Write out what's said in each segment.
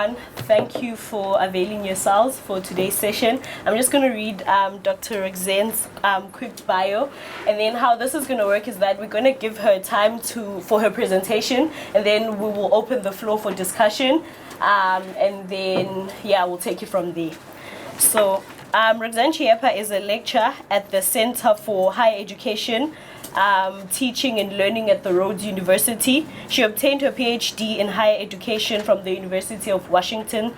everyone. Thank you for availing yourselves for today's session. I'm just going to read Dr. Roxanne's quick bio, and then how this is going to work is that we're going to give her time for her presentation, and then we will open the floor for discussion, and then we'll take it from there. So Roxana Chiappa is a lecturer at the Center for Higher Education, Teaching and Learning at the Rhodes University. She obtained her PhD in higher education from the University of Washington,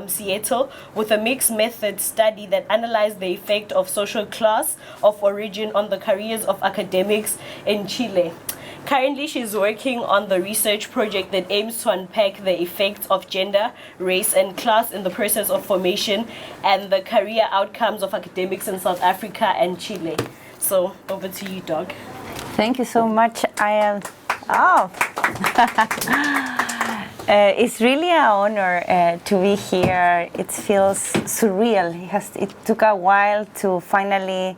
Seattle, with a mixed method study that analyzed the effect of social class of origin on the careers of academics in Chile. Currently, she's working on the research project that aims to unpack the effects of gender, race, and class in the process of formation and the career outcomes of academics in South Africa and Chile. So, over to you, Doc. Thank you so much. It's really an honor to be here. It feels surreal. It took a while to finally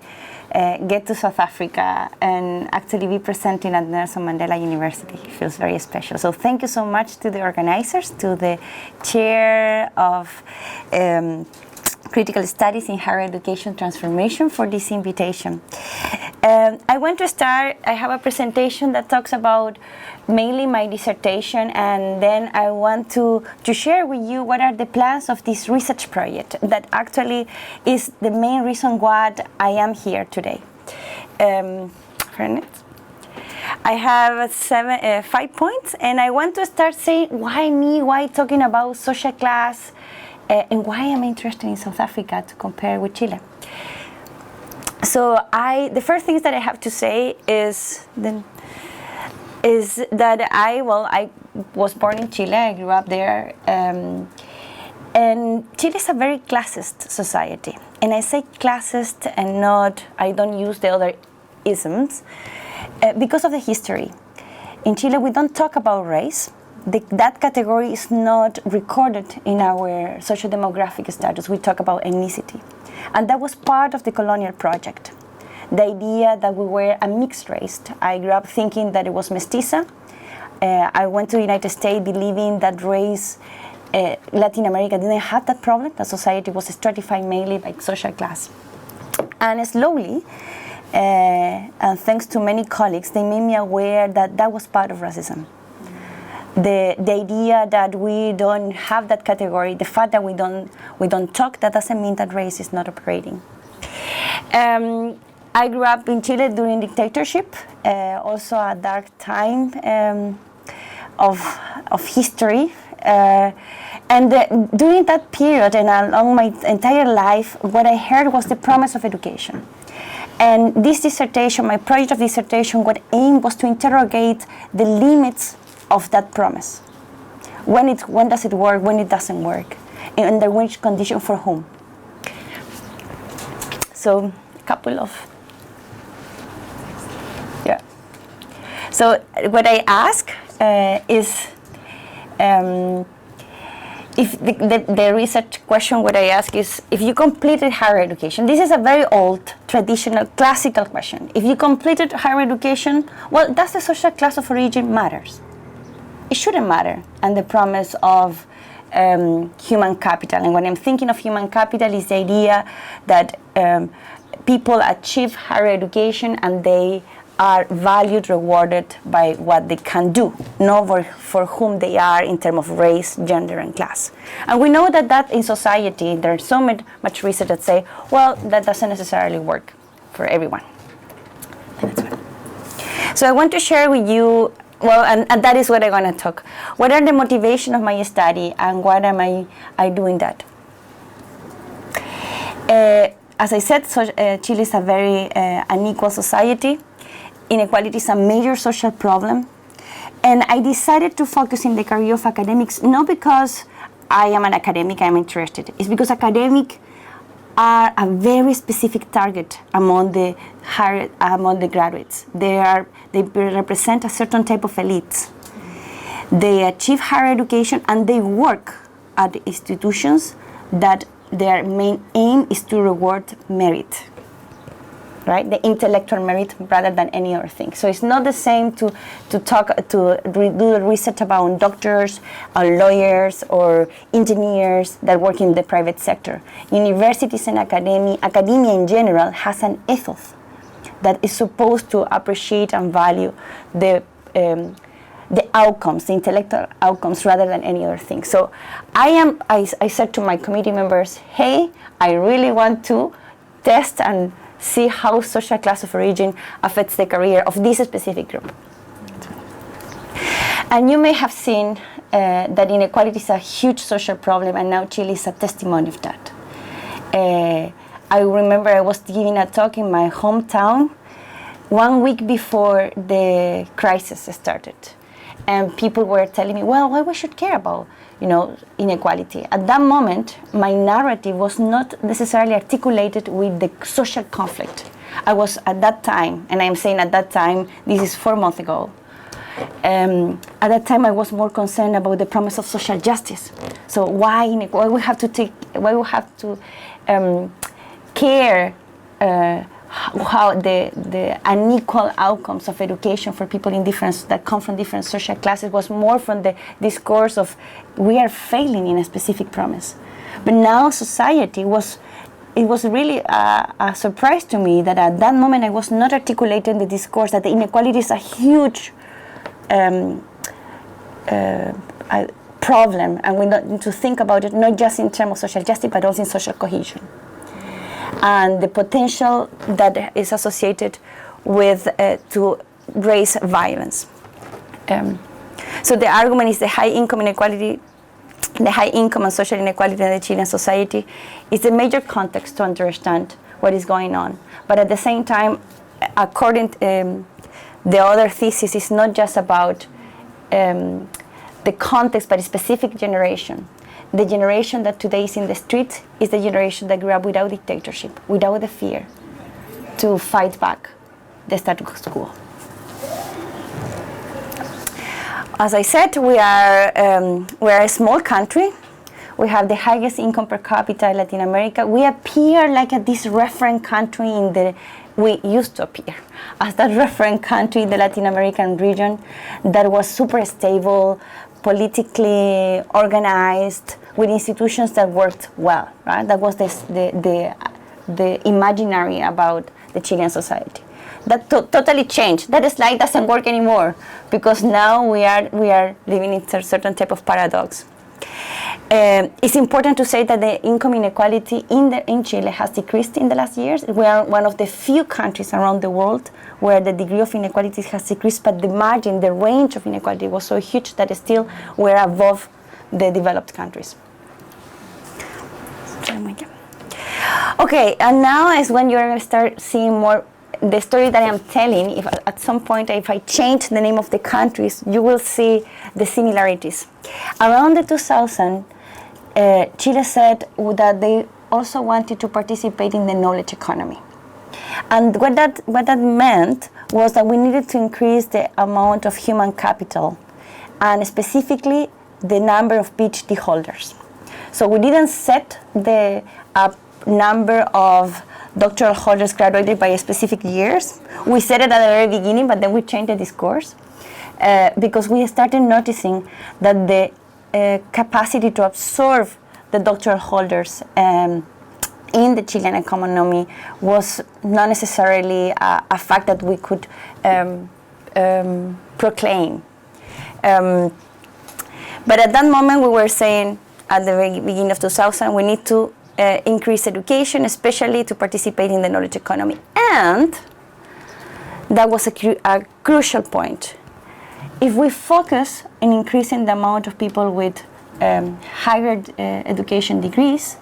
get to South Africa and actually be presenting at Nelson Mandela University. It feels very special. So thank you so much to the organizers, to the chair of Critical Studies in Higher Education Transformation for this invitation. I want to start, I have a presentation that talks about mainly my dissertation, and then I want to share with you what are the plans of this research project that actually is the main reason why I am here today. I have 5 points, and I want to start saying why me, why talking about social class, and why I'm interested in South Africa to compare with Chile. So the first thing that I have to say is that I was born in Chile. I grew up there, and Chile is a very classist society. And I say classist and I don't use the other isms because of the history. In Chile, we don't talk about race. That category is not recorded in our socio-demographic status. We talk about ethnicity. And that was part of the colonial project. The idea that we were a mixed race. I grew up thinking that it was mestiza. I went to the United States believing that race, Latin America didn't have that problem. The society was stratified mainly by social class. And slowly, and thanks to many colleagues, they made me aware that that was part of racism. The idea that we don't have that category, the fact that we don't talk, that doesn't mean that race is not operating. I grew up in Chile during dictatorship, also a dark time of history. During that period and along my entire life, what I heard was the promise of education. And this dissertation, my project of dissertation, what aim was to interrogate the limits of that promise. When does it work, when it doesn't work, and under which condition, for whom. So a couple of, So what I ask is, if the research question, what I ask is, if you completed higher education, this is a very old, traditional, classical question. If you completed higher education, well, does the social class of origin matters? It shouldn't matter. And the promise of human capital. And when I'm thinking of human capital is the idea that people achieve higher education and they are valued, rewarded by what they can do, not for whom they are in terms of race, gender, and class. And we know that in society, there's so much research that say, well, that doesn't necessarily work for everyone. So I want to share with you, and that is what I'm going to talk. What are the motivation of my study, and what am I doing that? As I said, Chile is a very unequal society. Inequality is a major social problem. And I decided to focus in the career of academics, not because I am an academic, I'm interested. It's because academics are a very specific target among the graduates. They represent a certain type of elites. They achieve higher education and they work at institutions that their main aim is to reward merit. right? The intellectual merit rather than any other thing. So it's not the same to do the research about doctors or lawyers or engineers that work in the private sector. Universities and academia in general has an ethos that is supposed to appreciate and value the outcomes, the intellectual outcomes, rather than any other thing. So I said to my committee members, hey, I really want to test and see how social class of origin affects the career of this specific group. And you may have seen that inequality is a huge social problem, and now Chile is a testimony of that. I remember I was giving a talk in my hometown 1 week before the crisis started. And people were telling me, well, why we should care about, inequality. At that moment, my narrative was not necessarily articulated with the social conflict. I was at that time, and I'm saying at that time, this is 4 months ago. At that time, I was more concerned about the promise of social justice. So why we have to care how the unequal outcomes of education for people that come from different social classes was more from the discourse of we are failing in a specific promise. But now it was really a surprise to me that at that moment I was not articulating the discourse that the inequality is a huge problem, and we need to think about it not just in terms of social justice but also in social cohesion and the potential that is associated with to raise violence. So the argument is the high income and social inequality in the Chilean society is the major context to understand what is going on. But at the same time, according to the other thesis, is not just about the context, but a specific generation. The generation that today is in the street is the generation that grew up without dictatorship, without the fear to fight back the status quo. As I said, we are a small country. We have the highest income per capita in Latin America. We appear like this reference country we used to appear as that reference country in the Latin American region that was super stable, politically organized, with institutions that worked well, right? That was the imaginary about the Chilean society. That totally changed. That slide doesn't work anymore because now we are living in a certain type of paradox. It's important to say that the income inequality in Chile has decreased in the last years. We are one of the few countries around the world where the degree of inequality has decreased, but the margin, the range of inequality was so huge that still we're above the developed countries. Okay, and now is when you're going to start seeing more the story that I'm telling. If at some point, if I change the name of the countries, you will see the similarities. Around the 2000, Chile said that they also wanted to participate in the knowledge economy. And what that meant was that we needed to increase the amount of human capital and specifically the number of PhD holders. So we didn't set the number of doctoral holders graduated by specific years. We said it at the very beginning, but then we changed the discourse because we started noticing that the capacity to absorb the doctoral holders in the Chilean economy was not necessarily a fact that we could proclaim. But at that moment, we were saying at the very beginning of 2000, we need to increase education, especially to participate in the knowledge economy. And that was a crucial point. If we focus on increasing the amount of people with higher education degrees,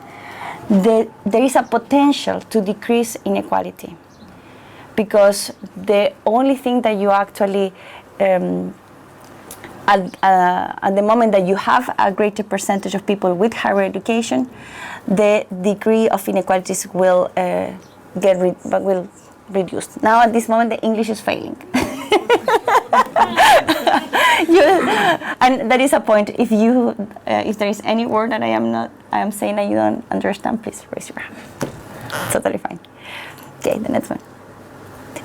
there is a potential to decrease inequality. Because the only thing that you actually, at the moment that you have a greater percentage of people with higher education, the degree of inequalities will will reduce. Now at this moment the English is failing. And that is a point. If there is any word that I am saying that you don't understand, please raise your hand. Totally fine. Okay, the next one.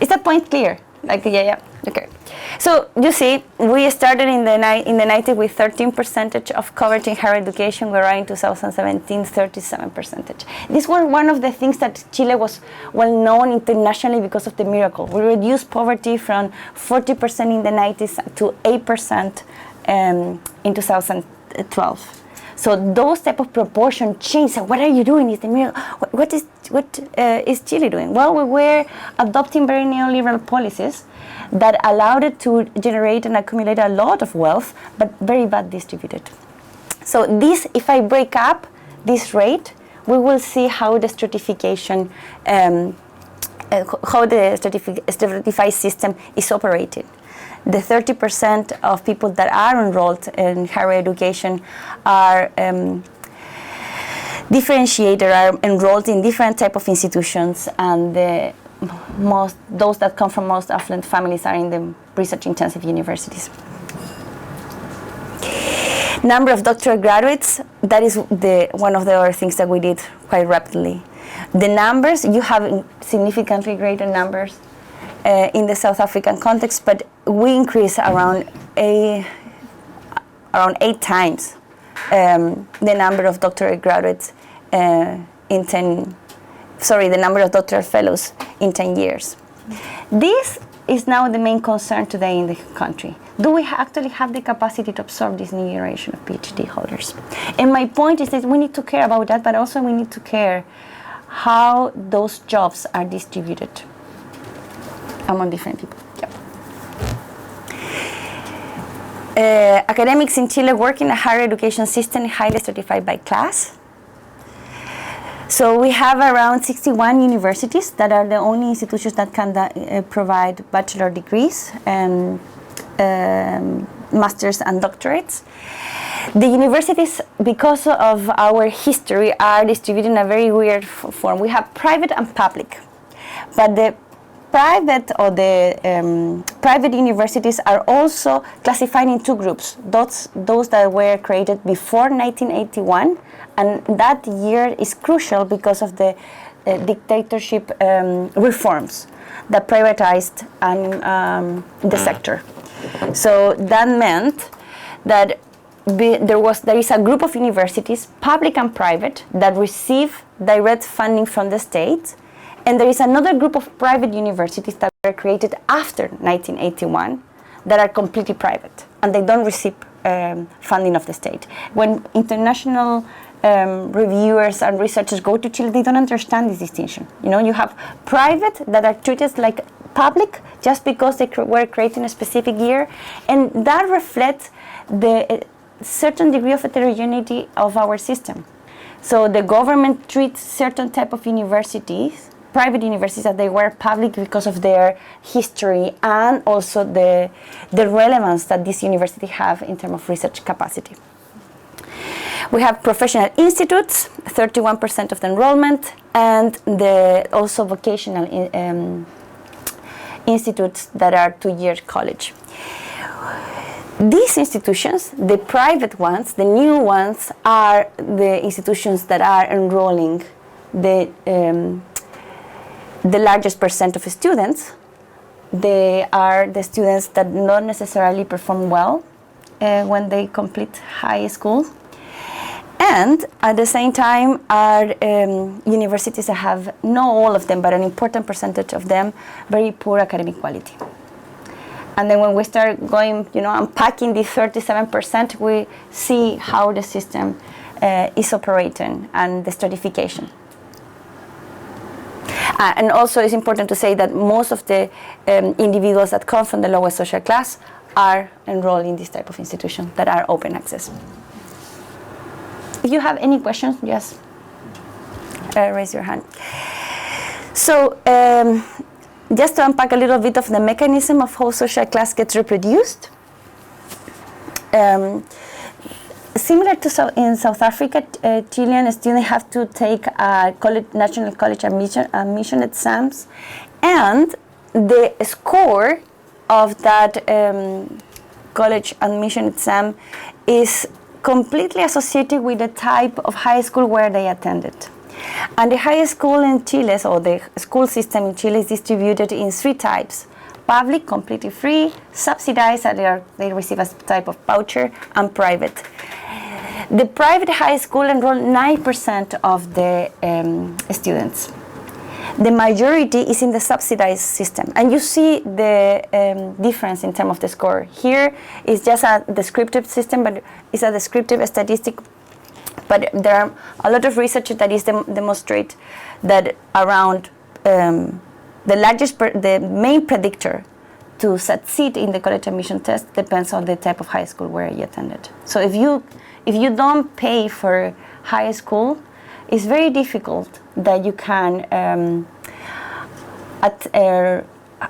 Is that point clear? Like, yeah, okay. So you see, we started in the 90s with 13% of coverage in higher education. We're in 2017, 37%. This was one of the things that Chile was well known internationally because of the miracle. We reduced poverty from 40% in the 90s to 8% in 2012. So those type of proportion change. So what are you doing? Is the miracle? What is Chile doing? Well, we were adopting very neoliberal policies that allowed it to generate and accumulate a lot of wealth, but very bad distributed. So this, if I break up this rate, we will see how the stratification, how the stratified system is operated. The 30% of people that are enrolled in higher education are differentiated, are enrolled in different type of institutions, and those that come from most affluent families are in the research-intensive universities. Number of doctoral graduates, that is one of the other things that we did quite rapidly. The numbers, you have significantly greater numbers in the South African context, but we increase around 8 times the number of doctoral graduates the number of doctoral fellows in 10 years. This is now the main concern today in the country. Do we actually have the capacity to absorb this new generation of PhD holders? And my point is that we need to care about that, but also we need to care how those jobs are distributed among different people. Yep. Academics in Chile work in a higher education system highly stratified by class. So we have around 61 universities that are the only institutions that can provide bachelor degrees, masters and doctorates. The universities, because of our history, are distributed in a very weird form. We have private and public, but the private universities are also classified in two groups. Those that were created before 1981, and that year is crucial because of the dictatorship reforms that privatized the sector. So that meant that there is a group of universities, public and private, that receive direct funding from the state. And there is another group of private universities that were created after 1981 that are completely private, and they don't receive funding of the state. When international reviewers and researchers go to Chile, they don't understand this distinction. You know, you have private that are treated like public just because they were created in a specific year, and that reflects the certain degree of heterogeneity of our system. So the government treats certain type of universities, private universities, that they were public because of their history and also the relevance that these universities have in terms of research capacity. We have professional institutes, 31% of the enrollment, and also vocational institutes that are 2-year college. These institutions, the private ones, the new ones, are the institutions that are enrolling the largest percent of students. They are the students that not necessarily perform well when they complete high school. And at the same time are universities that have, not all of them, but an important percentage of them, very poor academic quality. And then when we start going, unpacking the 37%, we see how the system is operating and the stratification. And also it's important to say that most of the individuals that come from the lowest social class are enrolled in this type of institution that are open access. If you have any questions, just raise your hand. So just to unpack a little bit of the mechanism of how social class gets reproduced. Similar to in South Africa, Chilean students have to take national college admission exams, and the score of that college admission exam is completely associated with the type of high school where they attended. And the high school in Chile, so the school system in Chile, is distributed in 3 types: public, completely free; subsidized, that they receive a type of voucher; and private. The private high school enrolled 9% of the students. The majority is in the subsidized system, and you see the difference in terms of the score. Here is just a descriptive system, but it's a descriptive statistic. But there are a lot of research that is demonstrate that around the main predictor to succeed in the college admission test depends on the type of high school where you attended. So if you don't pay for high school, it's very difficult that you can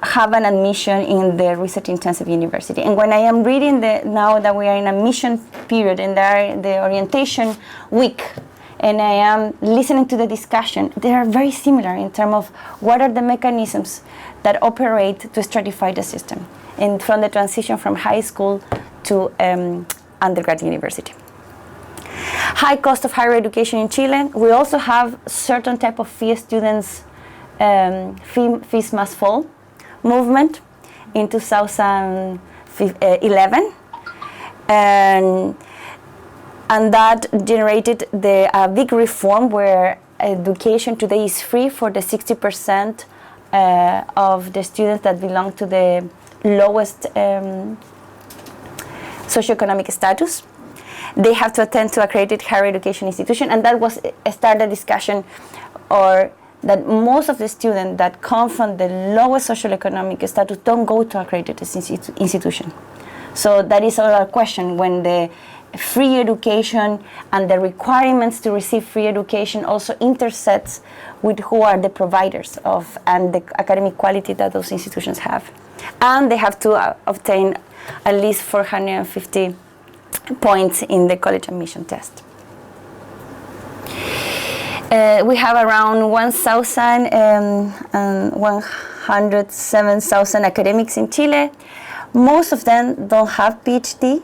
have an admission in the research intensive university. And when I am reading now that we are in a admission period and the orientation week, and I am listening to the discussion, they are very similar in terms of what are the mechanisms that operate to stratify the system and from the transition from high school to undergrad university. High cost of higher education in Chile. We also have certain type of fee students, fees must fall movement in 2011, and that generated a big reform where education today is free for the 60% of the students that belong to the lowest socioeconomic status. They have to attend to accredited higher education institution, and that was a started discussion, or that most of the students that come from the lowest socioeconomic status don't go to accredited institution. So that is a question when the free education and the requirements to receive free education also intersects with who are the providers of and the academic quality that those institutions have. And they have to obtain at least 450 points in the college admission test. We have around 107,000 academics in Chile. Most of them don't have PhDs.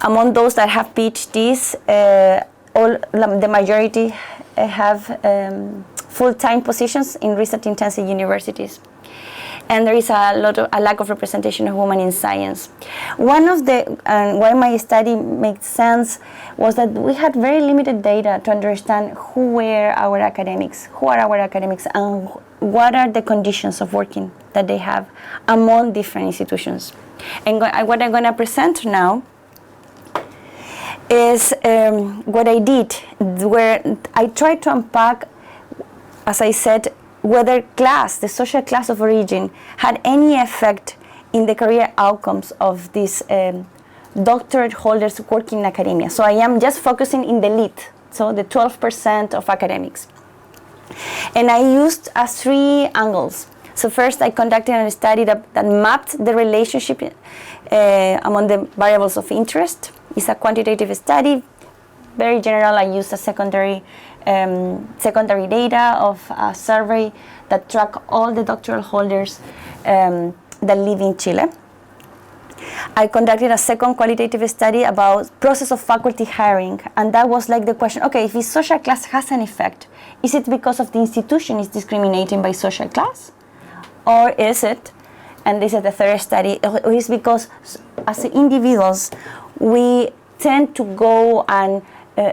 Among those that have PhDs, the majority have full-time positions in research-intensive universities. And there is a lack of representation of women in science. One of the why my study made sense was that we had very limited data to understand who are our academics, and what are the conditions of working that they have among different institutions. And what I'm going to present now is what I did, where I tried to unpack, as I said, whether class, the social class of origin, had any effect in the career outcomes of these doctorate holders working in academia. So I am just focusing in the elite, so the 12% of academics. And I used 3 angles. So first I conducted a study that mapped the relationship among the variables of interest. It's a quantitative study, very general. I used a secondary data of a survey that track all the doctoral holders that live in Chile. I conducted a second qualitative study about process of faculty hiring, and that was like the question, okay, if this social class has an effect, is it because of the institution is discriminating by social class? Or is it, and this is the third study, or is because as individuals, we tend to go and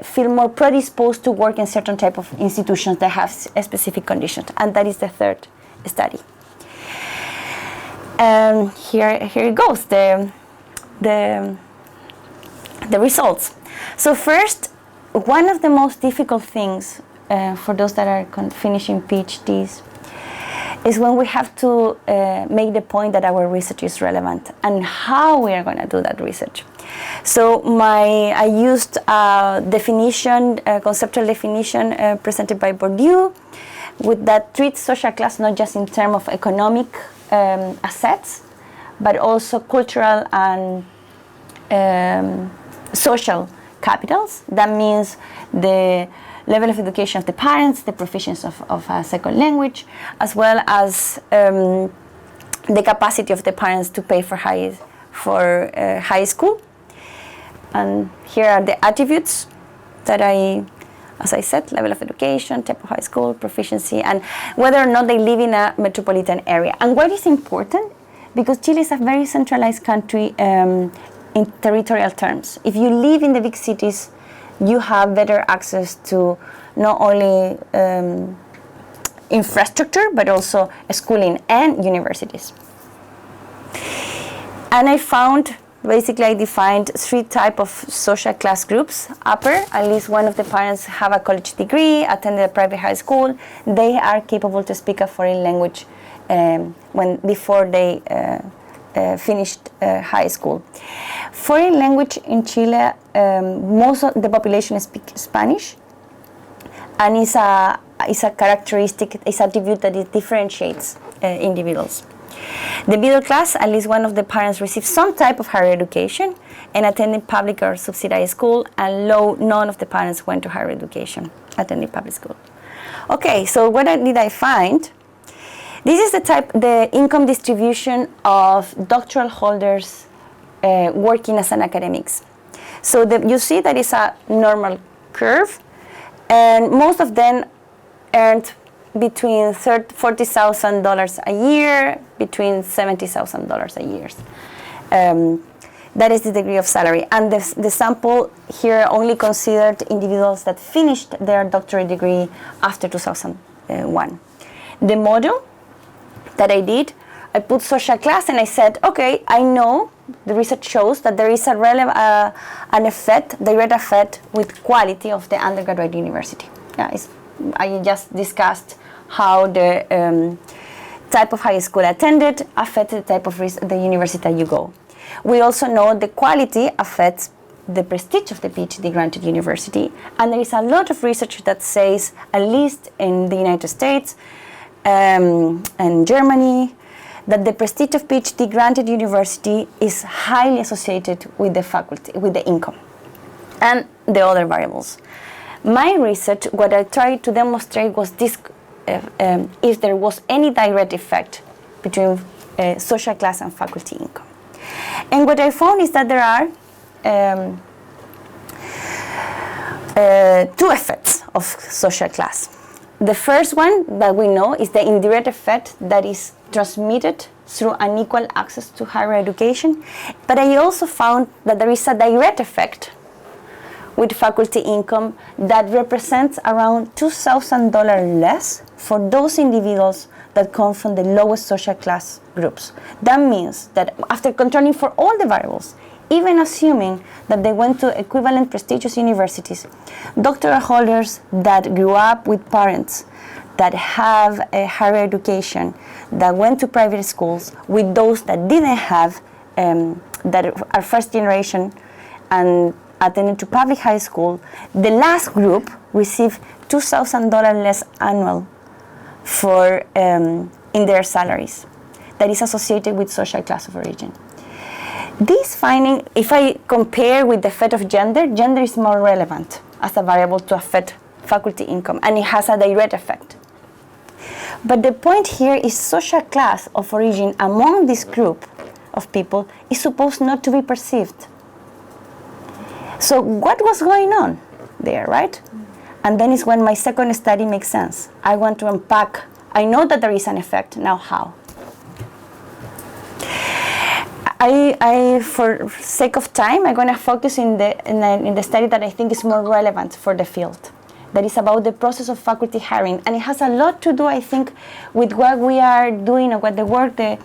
feel more predisposed to work in certain type of institutions that have specific conditions, and that is the third study. Here it goes, the results. So first, one of the most difficult things for those that are finishing PhDs is when we have to make the point that our research is relevant and how we are going to do that research. So I used a definition, a conceptual definition presented by Bourdieu, with that treats social class not just in terms of economic assets, but also cultural and social capitals. That means the level of education of the parents, the proficiency of a second language, as well as the capacity of the parents to pay for high school. And here are the attributes that I as I said, level of education, type of high school, proficiency, and whether or not they live in a metropolitan area. And what is important, because Chile is a very centralized country in territorial terms. If you live in the big cities, you have better access to not only infrastructure, but also schooling and universities. And I found, basically I defined 3 types of social class groups. Upper, at least one of the parents have a college degree, attended a private high school. They are capable to speak a foreign language before they finished high school. Foreign language in Chile, most of the population speaks Spanish, and it's a characteristic, it's attribute that it differentiates individuals. The middle class, at least one of the parents received some type of higher education and attended public or subsidized school, and low, none of the parents went to higher education, attending public school. Okay, so what did I find? This is the income distribution of doctoral holders working as an academics. So you see that it's a normal curve, and most of them earned between $40,000 a year, between $70,000 a year. That is the degree of salary. And the sample here only considered individuals that finished their doctorate degree after 2001. The model that I did, I put social class and I said, okay, I know the research shows that there is a direct effect with quality of the undergraduate university. Yeah, I just discussed how the type of high school attended affected the type of the university that you go. We also know the quality affects the prestige of the PhD granted university, and there is a lot of research that says, at least in the United States and Germany, that the prestige of PhD granted university is highly associated with the faculty, with the income, and the other variables. My research, what I tried to demonstrate was this, if there was any direct effect between social class and faculty income. And what I found is that there are 2 effects of social class. The first one that we know is the indirect effect that is transmitted through unequal access to higher education. But I also found that there is a direct effect with faculty income that represents around $2,000 less for those individuals that come from the lowest social class groups. That means that after controlling for all the variables, even assuming that they went to equivalent prestigious universities, doctoral holders that grew up with parents that have a higher education, that went to private schools, with those that didn't have, that are first generation and attended to public high school, the last group received $2,000 less annual for in their salaries. That is associated with social class of origin. This finding, if I compare with the effect of gender, gender is more relevant as a variable to affect faculty income, and it has a direct effect. But the point here is social class of origin among this group of people is supposed not to be perceived. So what was going on there, right? And then is when my second study makes sense. I want to unpack. I know that there is an effect. Now how? I for sake of time, I'm going to focus in the study that I think is more relevant for the field. That is about the process of faculty hiring, and it has a lot to do, I think, with what we are doing, or what the work the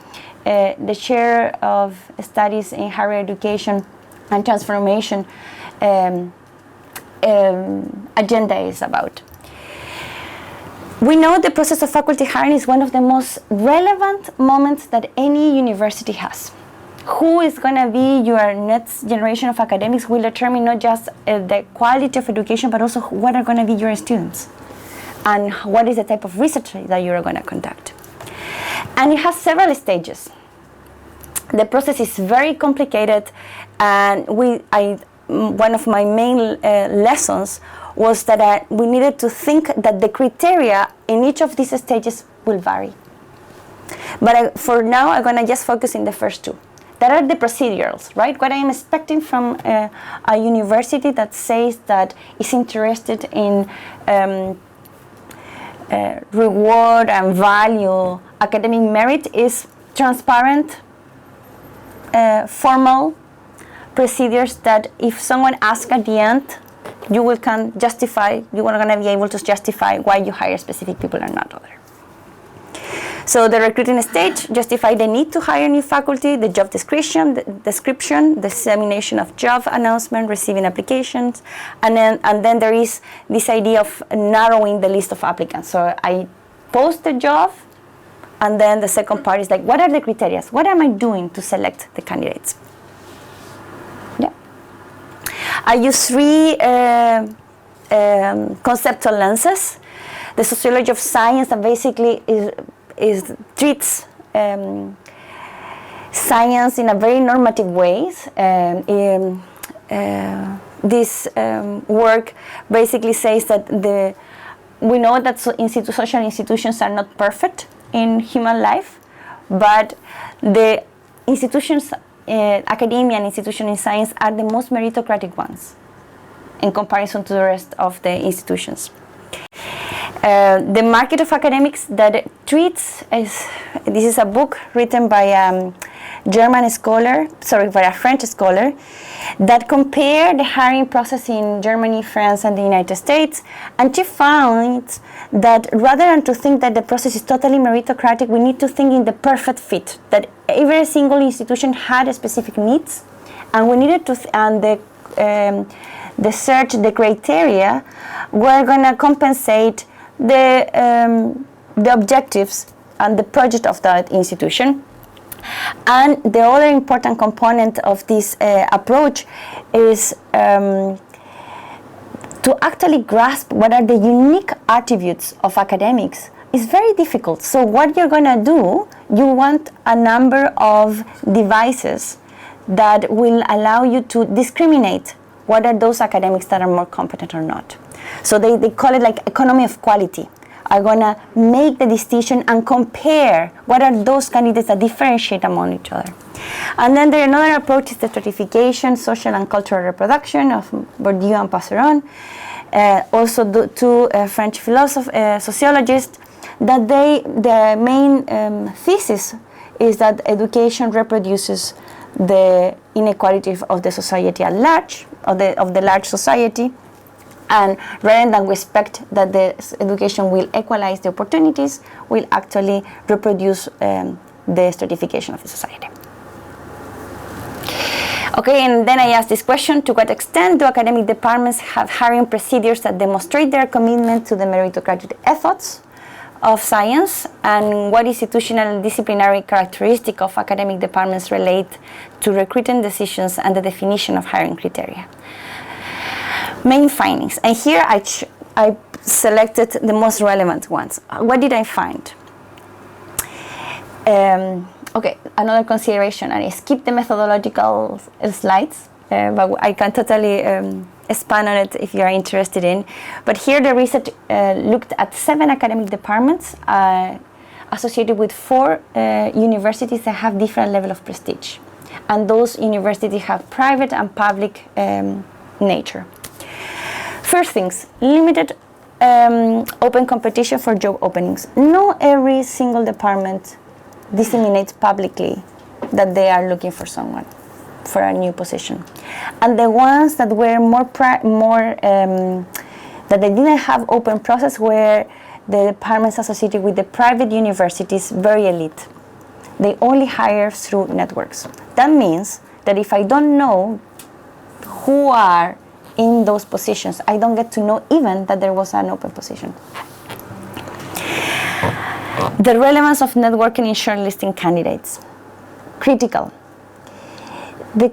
chair of studies in higher education and transformation agenda is about. We know the process of faculty hiring is one of the most relevant moments that any university has. Who is going to be your next generation of academics will determine not just the quality of education, but also what are going to be your students and what is the type of research that you are going to conduct. And it has several stages. The process is very complicated, and one of my main lessons was that we needed to think that the criteria in each of these stages will vary. But for now, I'm going to just focus in the first 2. that are the procedurals, right? What I am expecting from a university that says that is interested in reward and value academic merit is transparent, formal procedures that if someone asks at the end, you are going to be able to justify why you hire specific people and not other. So the recruiting stage, justify the need to hire new faculty, the job description, the dissemination of job announcement, receiving applications, and then there is this idea of narrowing the list of applicants. So I post the job, and then the second part is like, what are the criteria? What am I doing to select the candidates? Yeah. I use 3 conceptual lenses. The sociology of science that basically treats science in a very normative ways. This work basically says that we know that social institutions are not perfect in human life, but the institutions, academia and institutions in science are the most meritocratic ones in comparison to the rest of the institutions. The market of academics that treats, this is a book written by a French scholar, that compared the hiring process in Germany, France, and the United States, and she found that rather than to think that the process is totally meritocratic, we need to think in the perfect fit, that every single institution had specific needs, and we needed to, the search, the criteria, were going to compensate the objectives and the project of that institution. And the other important component of this approach is to actually grasp what are the unique attributes of academics. It's very difficult. So what you're going to do, you want a number of devices that will allow you to discriminate what are those academics that are more competent or not. So they call it like economy of quality. Are going to make the distinction and compare what are those candidates that differentiate among each other. And then another approach is the stratification, social and cultural reproduction of Bourdieu and Passeron. Also two French sociologists, that their main thesis is that education reproduces the inequality of the society at large, of the large society. And rather than we expect that the education will equalize the opportunities, will actually reproduce the stratification of the society. Okay, and then I asked this question: to what extent do academic departments have hiring procedures that demonstrate their commitment to the meritocratic ethos of science, and what institutional and disciplinary characteristic of academic departments relate to recruiting decisions and the definition of hiring criteria? Main findings, and here I selected the most relevant ones. What did I find? Okay, another consideration, and I skipped the methodological slides, but I can totally expand on it if you are interested in. But here the research looked at 7 academic departments associated with 4 universities that have different level of prestige, and those universities have private and public nature. First things, limited open competition for job openings. Not every single department disseminates publicly that they are looking for someone for a new position. And the ones that were that they didn't have open process were the departments associated with the private universities, very elite. They only hire through networks. That means that if I don't know who are in those positions, I don't get to know even that there was an open position. The relevance of networking in shortlisting candidates. Critical. The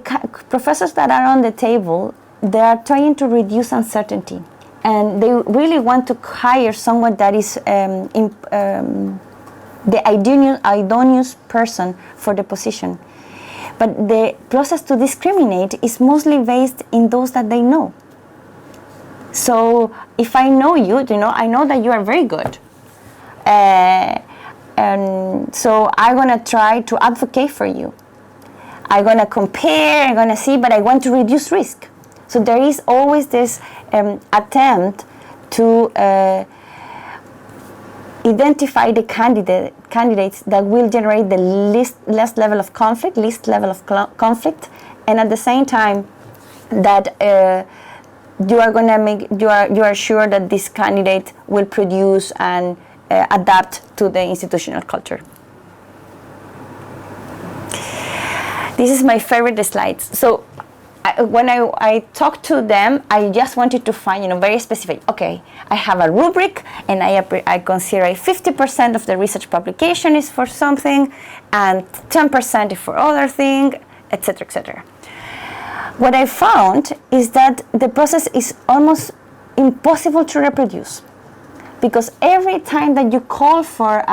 professors that are on the table, they are trying to reduce uncertainty, and they really want to hire someone that is the idoneous person for the position. But the process to discriminate is mostly based in those that they know. So if I know you, I know that you are very good. And so I'm going to try to advocate for you. I'm going to compare, I'm going to see, but I want to reduce risk. So there is always this attempt to identify the candidates that will generate the least level of conflict, and at the same time that you are sure that this candidate will produce and adapt to the institutional culture. This is my favorite slides. So when I talked to them, I just wanted to find, very specific. Okay, I have a rubric, and I consider 50% of the research publication is for something, and 10% is for other thing, etc., etc. What I found is that the process is almost impossible to reproduce, because every time that you call for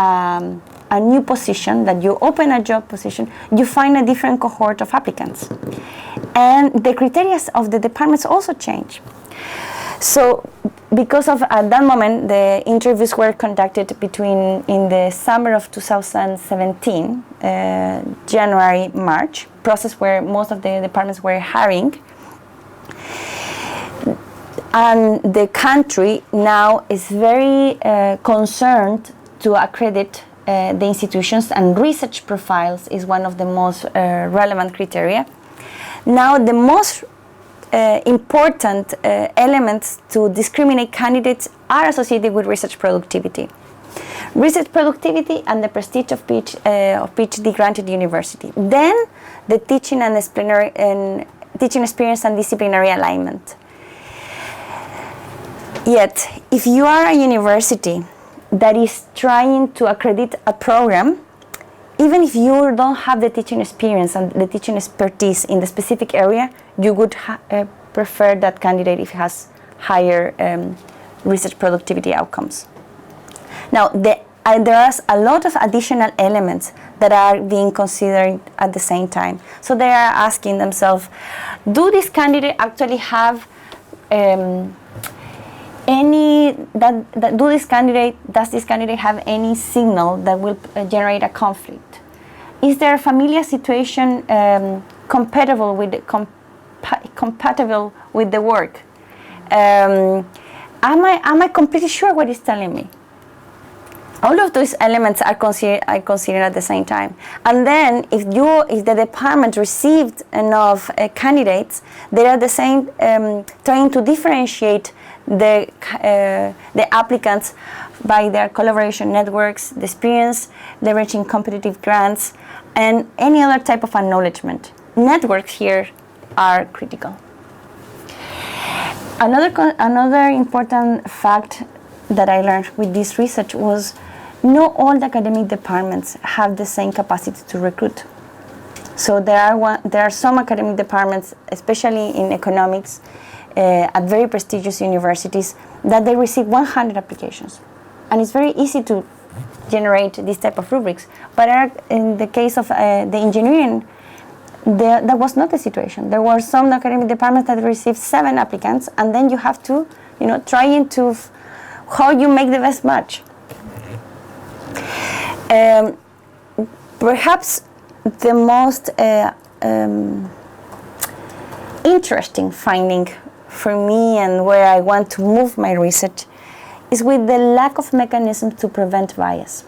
a new position, that you open a job position, you find a different cohort of applicants. And the criteria of the departments also change. So because of, at that moment, the interviews were conducted in the summer of 2017, January, March, process where most of the departments were hiring. And the country now is very concerned to accredit the institutions, and research profiles is one of the most relevant criteria. Now, the most important elements to discriminate candidates are associated with research productivity. Research productivity and the prestige of PhD granted university. Then, the teaching experience and disciplinary alignment. Yet, if you are a university that is trying to accredit a program, even if you don't have the teaching experience and the teaching expertise in the specific area, you would prefer that candidate if it has higher research productivity outcomes. Now, there are a lot of additional elements that are being considered at the same time. So they are asking themselves, do this candidate actually have does this candidate have any signal that will generate a conflict? Is their familiar situation compatible with the work? Am I completely sure what it's telling me? All of those elements are considered at the same time. And then if the department received enough candidates, they are the same trying to differentiate the applicants by their collaboration networks, the experience, leveraging competitive grants, and any other type of acknowledgement. Networks here are critical. Another important fact that I learned with this research was not all the academic departments have the same capacity to recruit. So there are some academic departments, especially in economics, at very prestigious universities, that they receive 100 applications. And it's very easy to generate this type of rubrics. But in the case of the engineering, that was not the situation. There were some academic departments that received 7 applicants, and then you have to, trying to how you make the best match. Perhaps the most interesting finding for me, and where I want to move my research, is with the lack of mechanisms to prevent bias.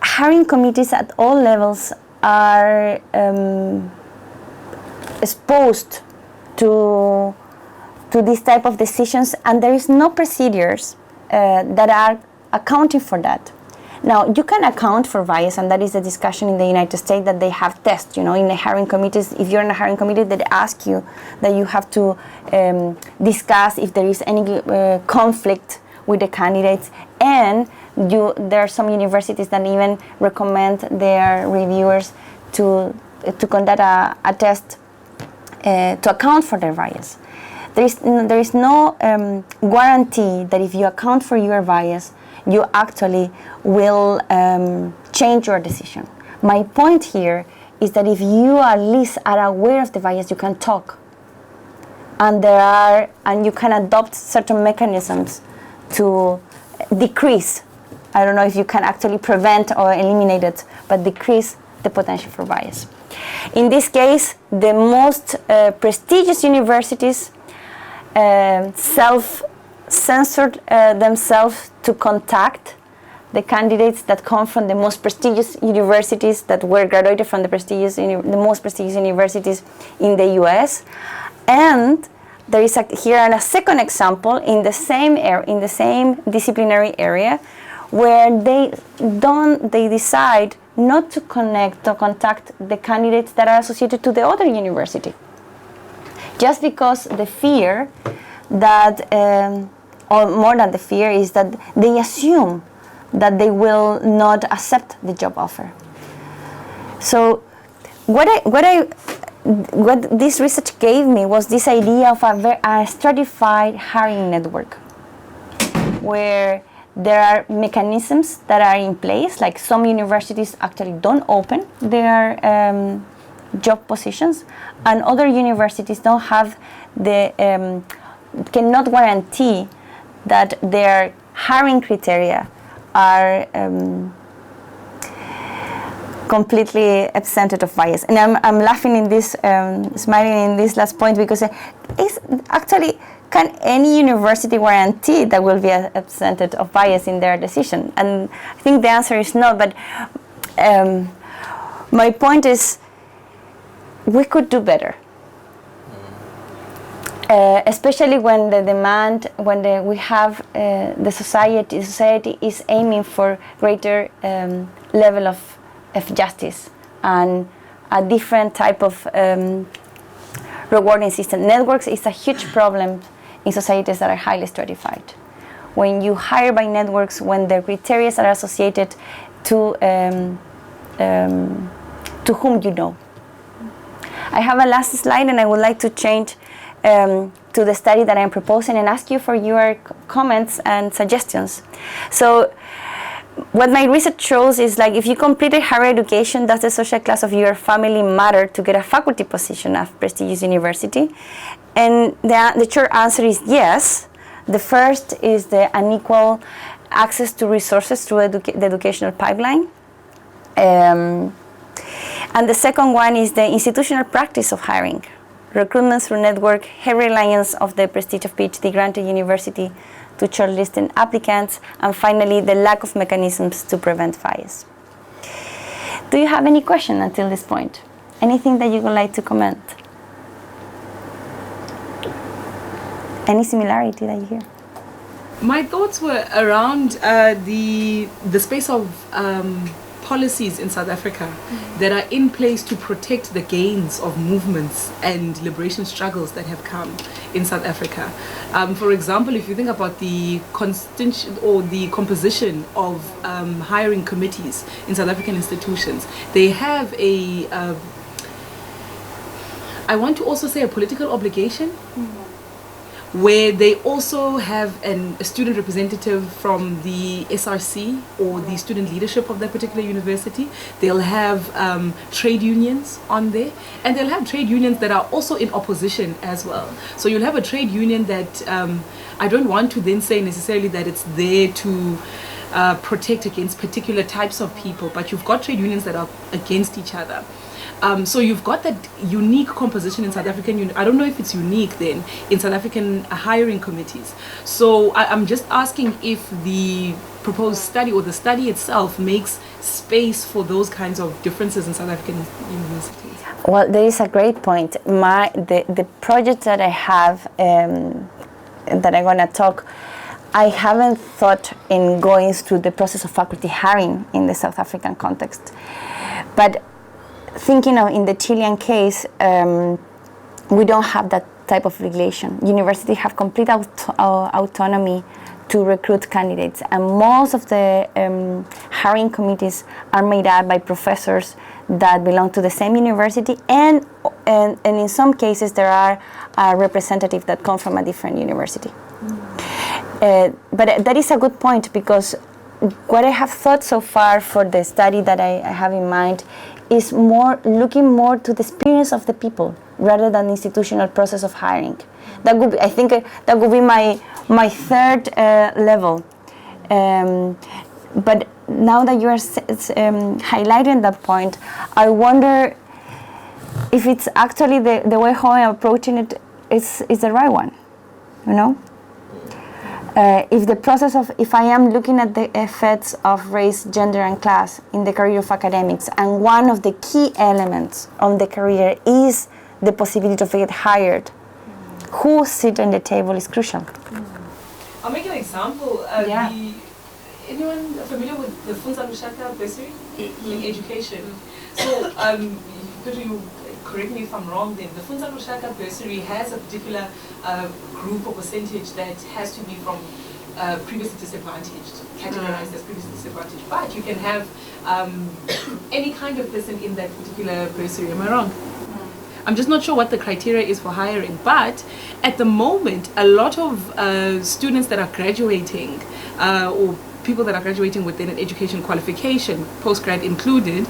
Hiring committees at all levels are exposed to this type of decisions, and there is no procedures that are accounting for that. Now, you can account for bias, and that is a discussion in the United States that they have tests, in the hiring committees. If you're in a hiring committee, they ask you that you have to discuss if there is any conflict with the candidates, and there are some universities that even recommend their reviewers to conduct a test to account for their bias. There is no guarantee that if you account for your bias, you actually will change your decision. My point here is that if you at least are aware of the bias, you can talk, and you can adopt certain mechanisms to decrease. I don't know if you can actually prevent or eliminate it, but decrease the potential for bias. In this case, the most prestigious universities self-censored themselves to contact the candidates that come from the most prestigious universities, that were graduated from the most prestigious universities in the US. And there is here a second example in the same disciplinary area, where they decide not to contact the candidates that are associated to the other university, just because the fear that, or more than the fear, is that they assume that they will not accept the job offer. So what this research gave me was this idea of a stratified hiring network, where there are mechanisms that are in place, like some universities actually don't open their job positions, and other universities don't have cannot guarantee that their hiring criteria are completely absent of bias. And I'm laughing in this, smiling in this last point, because it's actually, can any university guarantee that will be absent of bias in their decision? And I think the answer is no, but my point is we could do better. Especially when the demand, we have the society is aiming for greater level of justice and a different type of rewarding system. Networks is a huge problem in societies that are highly stratified. When you hire by networks, when the criteria are associated to whom you know. I have a last slide, and I would like to change to the study that I'm proposing and ask you for your comments and suggestions. So what my research shows is, like, if you completed higher education, does the social class of your family matter to get a faculty position at prestigious university? And the short answer is yes. The first is the unequal access to resources through the educational pipeline. And the second one is the institutional practice of hiring. Recruitment through network, heavy reliance of the prestige of PhD granted university to shortlisting applicants, and finally the lack of mechanisms to prevent bias. Do you have any question until this point? Anything that you would like to comment? Any similarity that you hear? My thoughts were around the space of policies in South Africa that are in place to protect the gains of movements and liberation struggles that have come in South Africa. For example, if you think about the constitution or the composition of hiring committees in South African institutions, they have I want to also say a political obligation, where they also have a student representative from the SRC or the student leadership of that particular university. They'll have trade unions on there, and they'll have trade unions that are also in opposition as well. So you'll have a trade union that I don't want to then say necessarily that it's there to protect against particular types of people, but you've got trade unions that are against each other. So you've got that unique composition in South African, I don't know if it's unique then, in South African hiring committees. So I'm just asking if the proposed study or the study itself makes space for those kinds of differences in South African universities. Well, there is a great point. The project that I have, that I'm going to talk, I haven't thought in going through the process of faculty hiring in the South African context. But thinking of in the Chilean case, we don't have that type of regulation. Universities have complete autonomy to recruit candidates, and most of the hiring committees are made up by professors that belong to the same university, and in some cases there are representatives that come from a different university. But that is a good point, because what I have thought so far for the study that I have in mind is looking more to the experience of the people rather than the institutional process of hiring. That would be, I think that would be my third level. But now that you are highlighting that point, I wonder if it's actually the way how I'm approaching it is the right one, you know? If the process of, if I am looking at the effects of race, gender, and class in the career of academics, and one of the key elements of the career is the possibility of get hired, who sit on the table is crucial. I'll make an example. Anyone familiar with the Funza Lushaka bursary in education? So, could you correct me if I'm wrong then? The Funza Lushaka bursary has a particular group or percentage that has to be from previously disadvantaged, categorized as previously disadvantaged. But you can have any kind of person in that particular bursary. Am I wrong? I'm just not sure what the criteria is for hiring, but at the moment, a lot of students that are graduating or people that are graduating within an education qualification, postgrad included,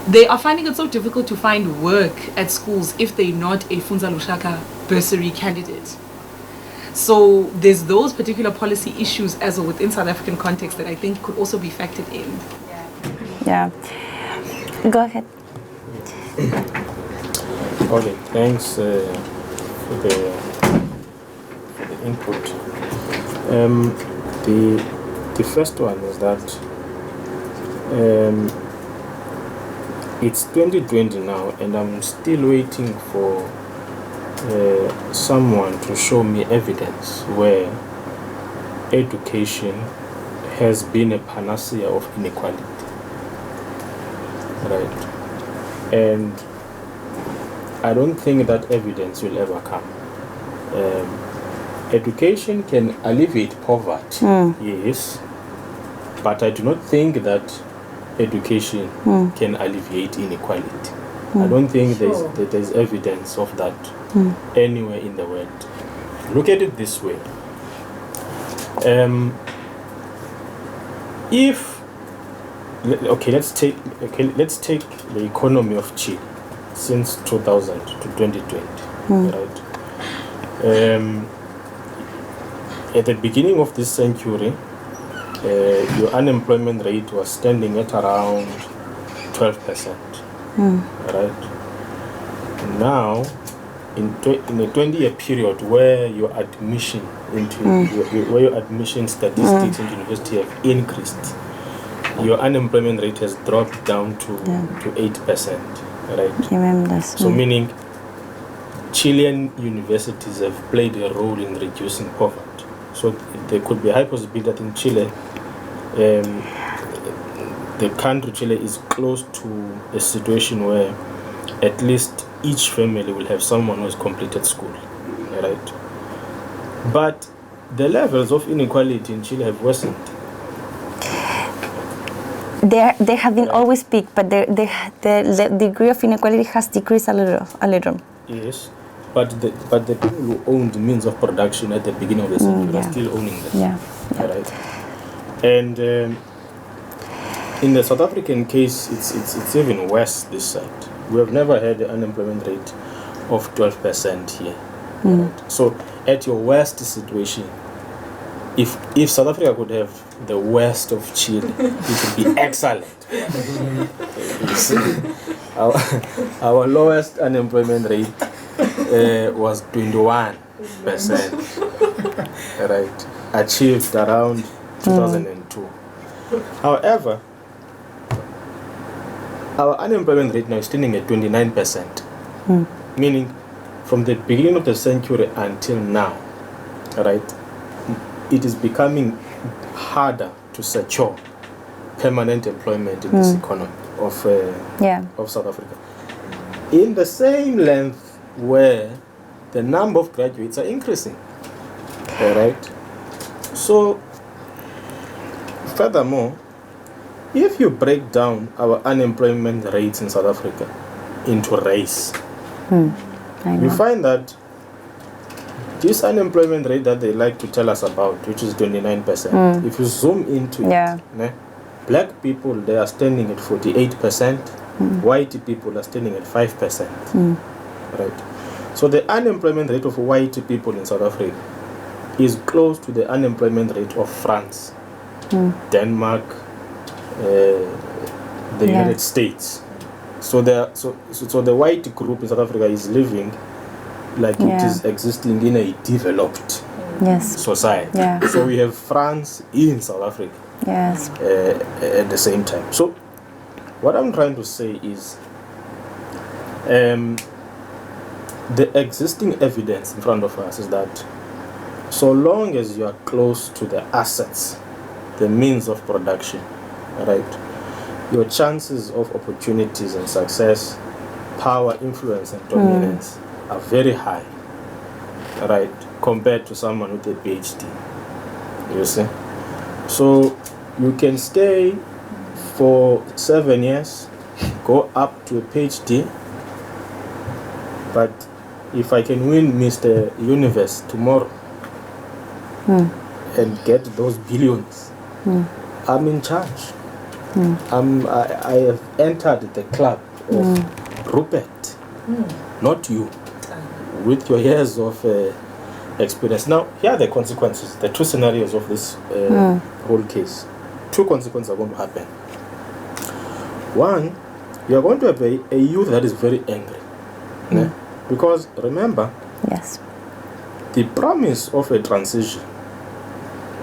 they are finding it so difficult to find work at schools if they're not a Funza Lushaka bursary candidate. So there's those particular policy issues as well within South African context that I think could also be factored in. Yeah. Go ahead. Okay, thanks for the input. The first one is that it's 2020 now, and I'm still waiting for someone to show me evidence where education has been a panacea of inequality, right? And I don't think that evidence will ever come. Education can alleviate poverty, yes, but I do not think that education can alleviate inequality. I don't think there's evidence of that anywhere in the world. Look at it this way. Let's take the economy of Chile since 2000 to 2020, right? At the beginning of this century, your unemployment rate was standing at around 12%, right? Now, in a 20-year period where your admission into where your admission statistics into university have increased, your unemployment rate has dropped down to 8%. Right. So meaning Chilean universities have played a role in reducing poverty. So there could be a high possibility that in Chile, the country Chile is close to a situation where at least each family will have someone who has completed school, right? But the levels of inequality in Chile have worsened. They have been always big, but the degree of inequality has decreased a little. Yes, but the people who owned the means of production at the beginning of the century are still owning them. Yeah. Right. And in the South African case, it's even worse this side. We have never had an unemployment rate of 12% here. Right? So at your worst situation, if South Africa could have the worst of Chile, it would be excellent. Our lowest unemployment rate was 21%, right? Achieved around 2002. However, our unemployment rate now is standing at 29%, meaning from the beginning of the century until now, right? It is becoming harder to secure permanent employment in this economy of South Africa. In the same length where the number of graduates are increasing, right? So, furthermore, if you break down our unemployment rates in South Africa into race, you find that this unemployment rate that they like to tell us about, which is 29%, if you zoom into it, black people, they are standing at 48%, white people are standing at 5%, right? So the unemployment rate of white people in South Africa is close to the unemployment rate of France, Denmark, the United States. So the white group in South Africa is living like it is existing in a developed society. Yeah. So we have France in South Africa at the same time. So what I'm trying to say is the existing evidence in front of us is that so long as you are close to the assets, the means of production, right, your chances of opportunities and success, power, influence, and dominance are very high, right, compared to someone with a PhD. You see? So you can stay for 7 years, go up to a PhD, but if I can win Mr. Universe tomorrow and get those billions, I'm in charge. I have entered the club of Rupert, not you, with your years of experience. Now, here are the consequences, the two scenarios of this whole case. Two consequences are going to happen. One, you are going to have a youth that is very angry. Because remember, the promise of a transition,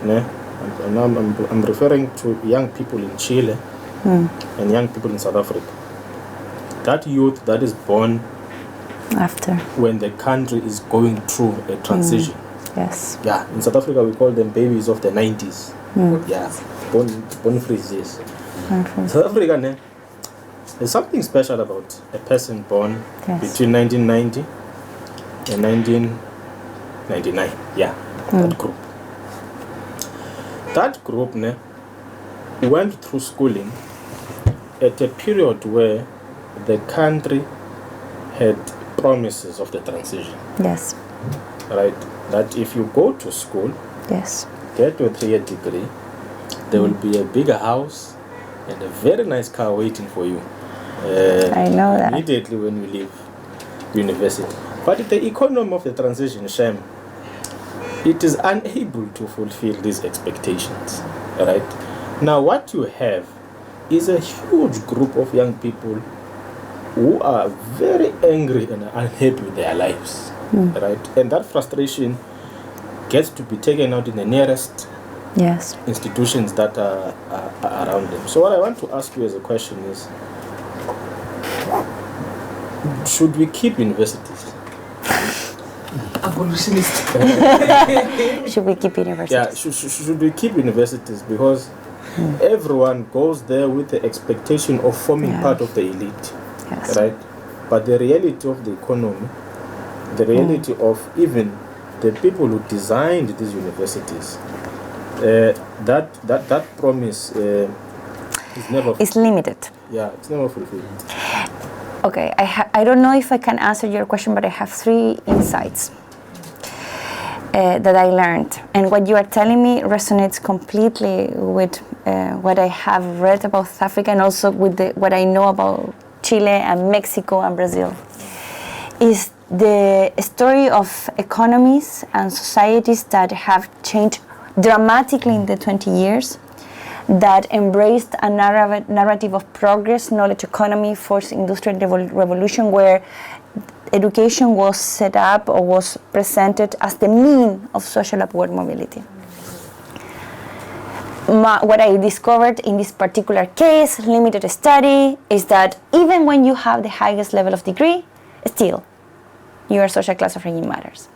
and I'm referring to young people in Chile and young people in South Africa. That youth that is born after when the country is going through a transition. Yeah, in South Africa we call them babies of the 90s. Born freeze, yes. South Africa, there's something special about a person born between 1990 and 1999. That group. That group went through schooling at a period where the country had promises of the transition. Right? That if you go to school, get your 3-year degree, there will be a bigger house and a very nice car waiting for you. I know that. Immediately when you leave university. But the economy of the transition, Shem, it is unable to fulfill these expectations. Right? Now what you have is a huge group of young people who are very angry and unhappy with their lives. Right? And that frustration gets to be taken out in the nearest institutions that are around them. So what I want to ask you as a question is, should we keep universities? Abolitionist. Should we keep universities? Yeah, should we keep universities? Because everyone goes there with the expectation of forming part of the elite. Right? But the reality of the economy, the reality of even the people who designed these universities, that promise is never. It's limited. Yeah, it's never fulfilled. Okay, I don't know if I can answer your question, but I have 3 insights that I learned. And what you are telling me resonates completely with what I have read about South Africa and also with what I know about Chile and Mexico and Brazil. Is the story of economies and societies that have changed dramatically in the 20 years, that embraced a narrative of progress, knowledge economy, fourth industrial revolution, where education was set up or was presented as the mean of social upward mobility. What I discovered in this particular case, limited study, is that even when you have the highest level of degree, still, your social class of ranking matters.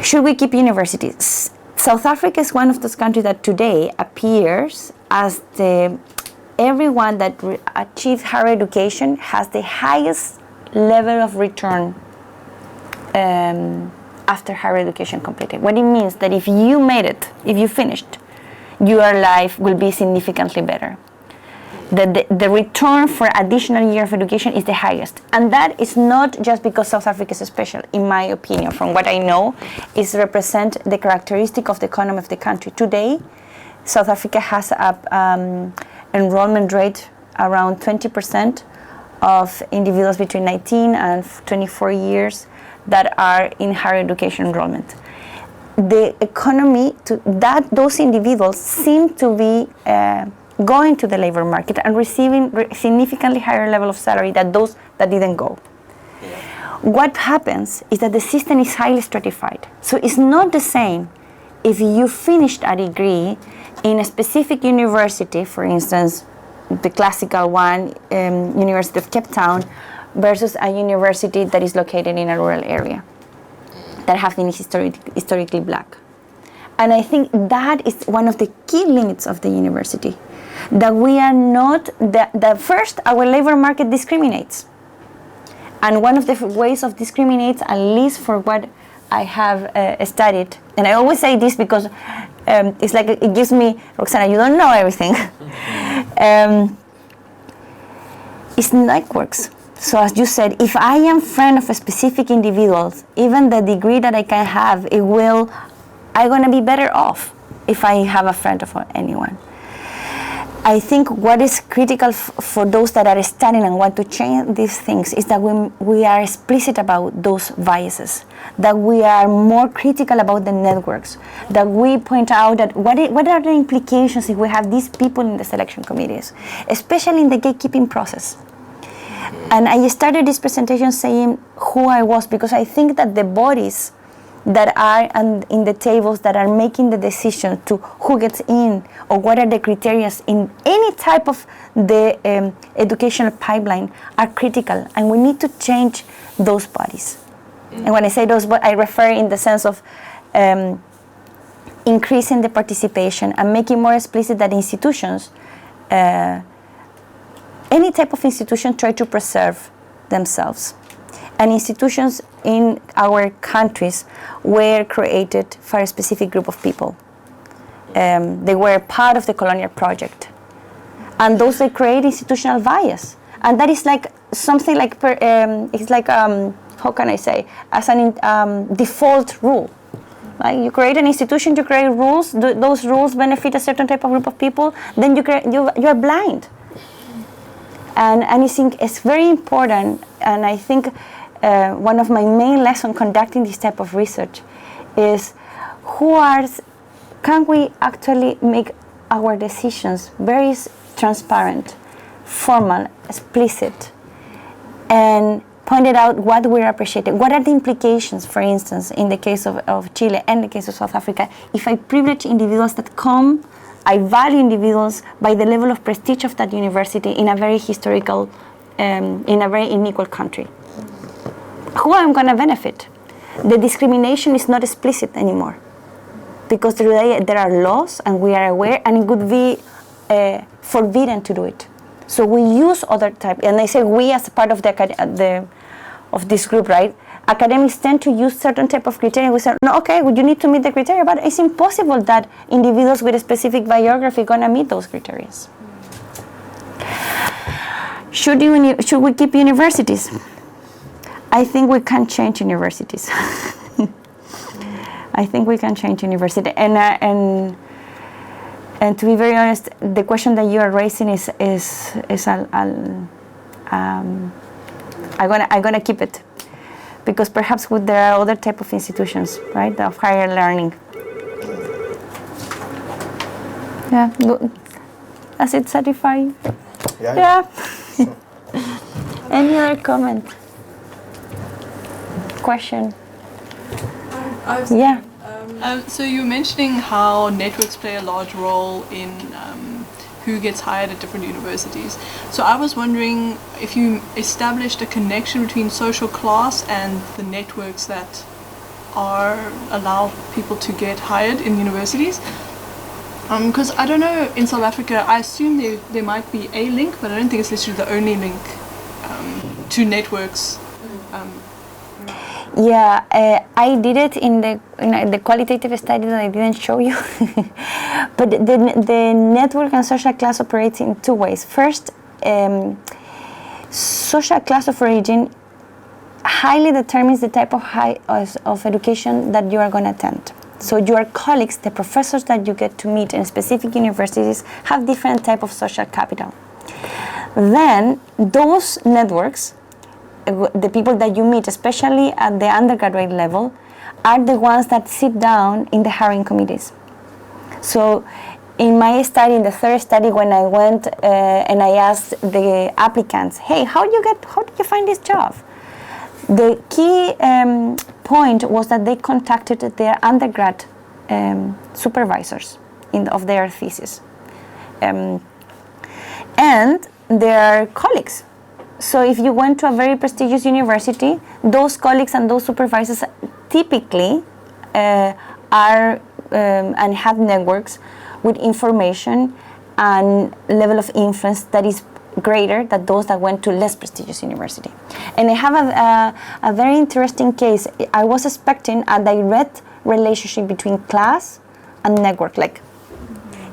Should we keep universities? South Africa is one of those countries that today appears as everyone that achieves higher education has the highest level of return after higher education completed. What it means that if you made it, if you finished, your life will be significantly better. The return for additional year of education is the highest. And that is not just because South Africa is special, in my opinion, from what I know, is represent the characteristic of the economy of the country. Today, South Africa has an enrollment rate around 20% of individuals between 19 and 24 years that are in higher education enrollment. the economy those individuals seem to be going to the labor market and receiving significantly higher level of salary than those that didn't go. What happens is that the system is highly stratified. So it's not the same if you finished a degree in a specific university, for instance, the classical one, University of Cape Town, versus a university that is located in a rural area that have been historically black. And I think that is one of the key limits of the university, that we are not, that first, our labor market discriminates. And one of the ways of discriminates, at least for what I have studied, and I always say this because it's like it gives me, Roxana, you don't know everything. It's networks. So as you said, if I am friend of a specific individuals, even the degree that I can have, I'm gonna be better off if I have a friend of anyone. I think what is critical for those that are studying and want to change these things is that we are explicit about those biases, that we are more critical about the networks, that we point out that what are the implications if we have these people in the selection committees, especially in the gatekeeping process. And I started this presentation saying who I was, because I think that the bodies that are in the tables that are making the decision to who gets in or what are the criteria in any type of the educational pipeline are critical, and we need to change those bodies. And when I say those, I refer in the sense of increasing the participation and making more explicit that institutions, any type of institution, try to preserve themselves. And institutions in our countries were created for a specific group of people. They were part of the colonial project. And those that create institutional bias. And that is like something like, it's like, how can I say, as an default rule. Like you create an institution, you create rules, those rules benefit a certain type of group of people, then you are blind. And I think it's very important, and I think one of my main lessons conducting this type of research is can we actually make our decisions very transparent, formal, explicit, and pointed out what we're appreciating. What are the implications, for instance, in the case of Chile and the case of South Africa, if I privilege individuals that come, I value individuals by the level of prestige of that university in a very historical, in a very unequal country. Who I'm going to benefit? The discrimination is not explicit anymore, because today there are laws and we are aware, and it would be forbidden to do it. So we use other type, and I say we as part of of this group, right? Academics tend to use certain type of criteria. We say, no, okay, well, you need to meet the criteria, but it's impossible that individuals with a specific biography are going to meet those criteria. Should we keep universities? I think we can change universities. I think we can change university, and to be very honest, the question that you are raising I'm gonna keep it, because perhaps there are other type of institutions, right, of higher learning. Yeah, does it satisfy? Yeah. Any other comment? Question? Yeah. So you were mentioning how networks play a large role in who gets hired at different universities. So I was wondering if you established a connection between social class and the networks that allow people to get hired in universities. Because I don't know, in South Africa, I assume there might be a link, but I don't think it's necessarily the only link to networks. Yeah, I did it in the qualitative study that I didn't show you. But the network and social class operates in two ways. First, social class of origin highly determines the type of education that you are going to attend. So your colleagues, the professors that you get to meet in specific universities, have different type of social capital. Then those networks, the people that you meet, especially at the undergraduate level, are the ones that sit down in the hiring committees. So in my study, in the third study, when I went and I asked the applicants, hey, how did you find this job? The key point was that they contacted their undergrad supervisors of their thesis and their colleagues. So if you went to a very prestigious university, those colleagues and those supervisors typically are and have networks with information and level of influence that is greater than those that went to less prestigious university. And I have a very interesting case. I was expecting a direct relationship between class and network. Like,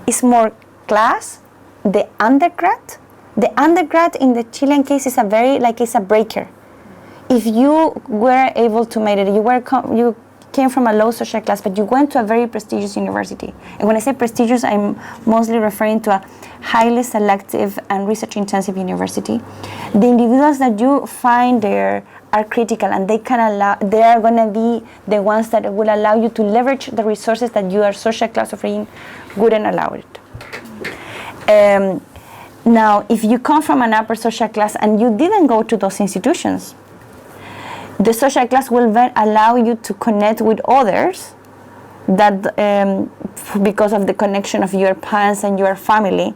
it's more class, the undergrad. The undergrad in the Chilean case is it's a breaker. If you were able to make it, you came from a low social class, but you went to a very prestigious university. And when I say prestigious, I'm mostly referring to a highly selective and research-intensive university. The individuals that you find there are critical, and they are going to be the ones that will allow you to leverage the resources that your social class offering wouldn't allow it. Now, if you come from an upper social class and you didn't go to those institutions, the social class will then allow you to connect with others that, because of the connection of your parents and your family,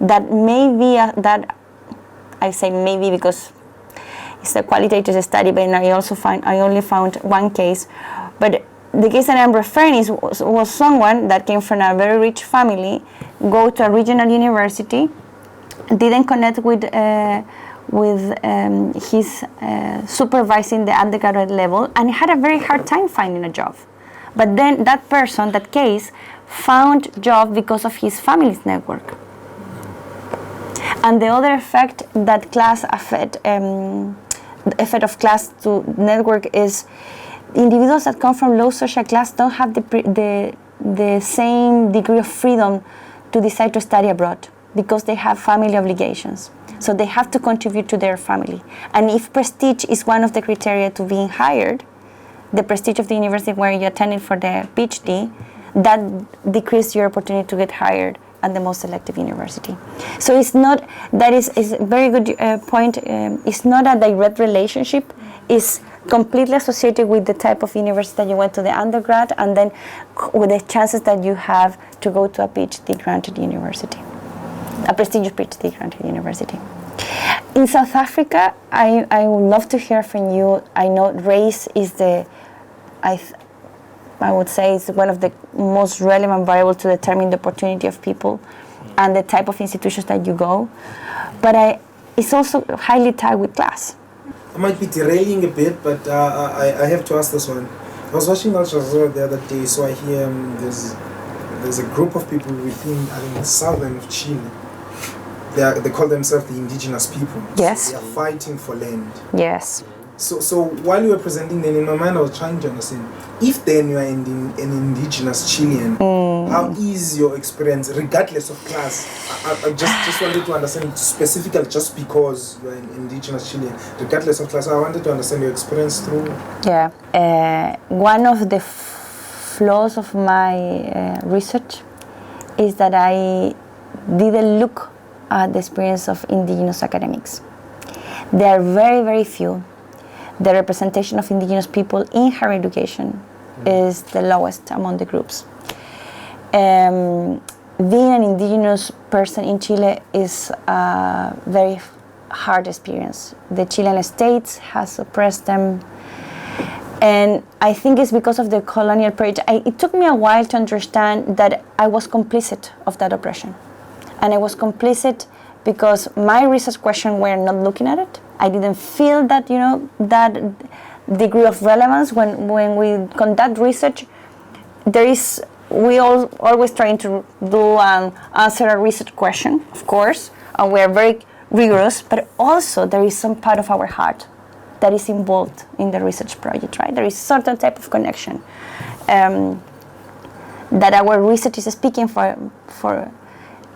that maybe that I say maybe because it's a qualitative study, but I only found one case. But the case that I'm referring was someone that came from a very rich family, go to a regional university, didn't connect with his supervising the undergraduate level, and had a very hard time finding a job. But then that person, that case, found job because of his family's network. And the other effect that the effect of class to network is individuals that come from low social class don't have the same degree of freedom to decide to study abroad, because they have family obligations. So they have to contribute to their family. And if prestige is one of the criteria to being hired, the prestige of the university where you attended for the PhD, that decreases your opportunity to get hired at the most selective university. So it's not, that is a very good point. It's not a direct relationship. It's completely associated with the type of university that you went to the undergrad, and then with the chances that you have to go to a PhD granted university. A prestigious PhD granted university. In South Africa, I would love to hear from you. I know race is I would say it's one of the most relevant variables to determine the opportunity of people and the type of institutions that you go. But it's also highly tied with class. I might be derailing a bit, but I have to ask this one. I was watching Al Jazeera the other day, so I hear there's a group of people within, I think, the southern of Chile. They call themselves the indigenous people. Yes. So they are fighting for land. Yes. So while you were presenting them, in my mind I was trying to understand, if then you are an indigenous Chilean, how is your experience, regardless of class? I just wanted to understand specifically, just because you are an indigenous Chilean, regardless of class, I wanted to understand your experience through. Yeah. One of the flaws of my research is that I didn't look at the experience of indigenous academics. There are very, very few. The representation of indigenous people in higher education is the lowest among the groups. Being an indigenous person in Chile is a very hard experience. The Chilean state has oppressed them, and I think it's because of the colonial period. It took me a while to understand that I was complicit of that oppression, and I was complicit because my research questions were not looking at it. I didn't feel that, that degree of relevance. When we conduct research, we always trying to do answer a research question, of course, and we are very rigorous, but also there is some part of our heart that is involved in the research project, right? There is certain type of connection that our research is speaking for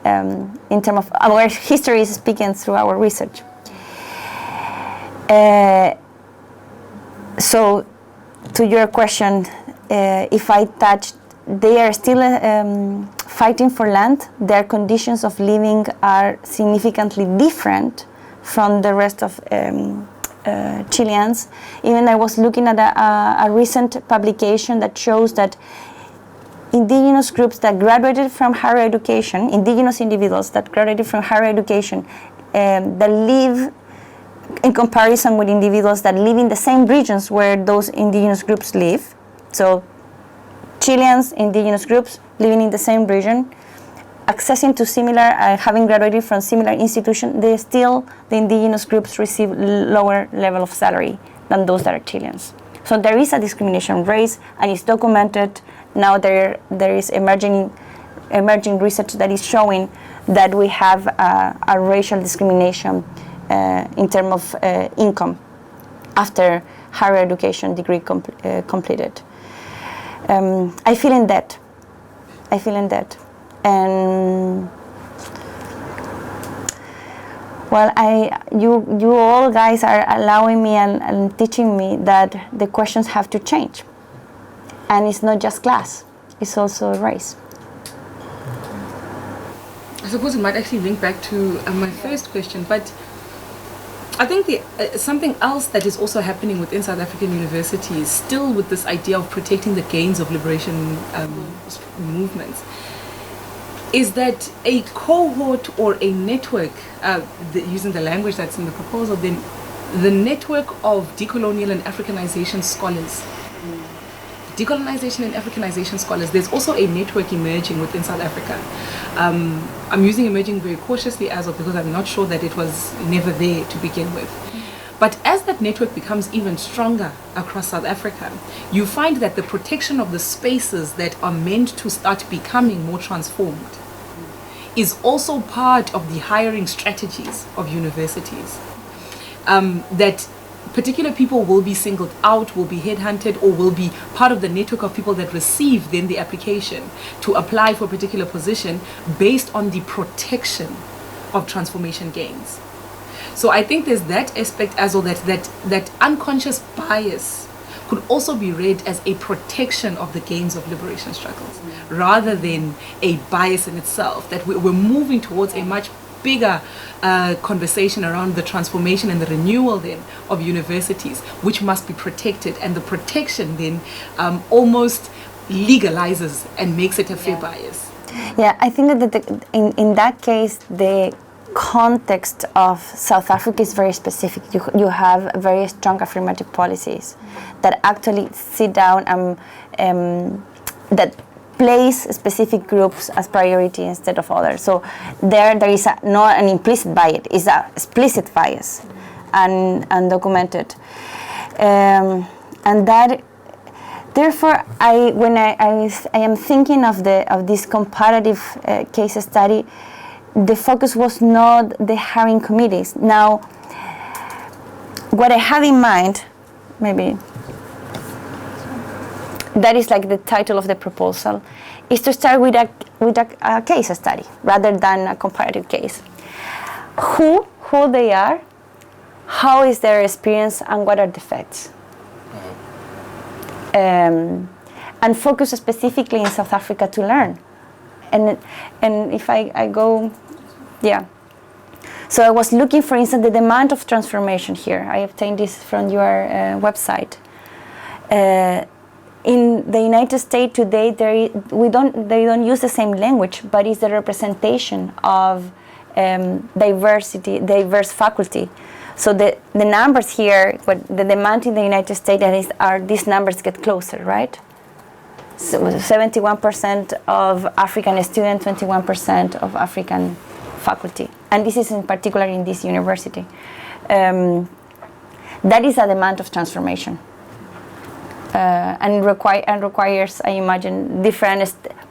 in terms of our history is speaking through our research. So, to your question, if I touch, they are still fighting for land. Their conditions of living are significantly different from the rest of Chileans. Even I was looking at a recent publication that shows that indigenous groups that graduated from higher education, indigenous individuals that graduated from higher education, that live in comparison with individuals that live in the same regions where those indigenous groups live. So Chileans, indigenous groups living in the same region, accessing to similar, having graduated from similar institutions, the indigenous groups receive lower level of salary than those that are Chileans. So there is a discrimination of race, and it's documented. Now there is emerging research that is showing that we have a racial discrimination in terms of income after higher education degree completed. I feel in debt. And well, you all guys are allowing me and teaching me that the questions have to change. And it's not just class, it's also race. I suppose it might actually link back to my first question, but I think something else that is also happening within South African universities, still with this idea of protecting the gains of liberation movements, is that a cohort or a network, using the language that's in the proposal, then the network of decolonial and Africanization scholars. Decolonization and Africanization scholars, there's also a network emerging within South Africa. I'm using emerging very cautiously as well, because I'm not sure that it was never there to begin with. But as that network becomes even stronger across South Africa, you find that the protection of the spaces that are meant to start becoming more transformed is also part of the hiring strategies of universities. That particular people will be singled out, will be headhunted, or will be part of the network of people that receive then the application to apply for a particular position based on the protection of transformation gains. So I think there's that aspect as well, that unconscious bias could also be read as a protection of the gains of liberation struggles, rather than a bias in itself, that we're moving towards a much bigger conversation around the transformation and the renewal then of universities, which must be protected, and the protection then almost legalizes and makes it a fair bias. Yeah, I think that in that case, the context of South Africa is very specific. You have very strong affirmative policies that actually sit down and that place specific groups as priority instead of others. So there is not an implicit bias, it's an explicit bias and documented. And that, therefore, when I am thinking of this comparative case study, the focus was not the hiring committees. Now, what I have in mind, maybe that is like the title of the proposal, is to start with a case study rather than a comparative case. Who they are, how is their experience, and what are the effects? And focus specifically in South Africa to learn. And if I go, yeah. So I was looking, for instance, the demand of transformation here. I obtained this from your website. In the United States today, they don't use the same language, but it's the representation of diverse faculty. So the numbers here, what the demand in the United States are these numbers get closer, right? So 71% of African students, 21% of African faculty, and this is in particular in this university. That is a demand of transformation. And requires, I imagine,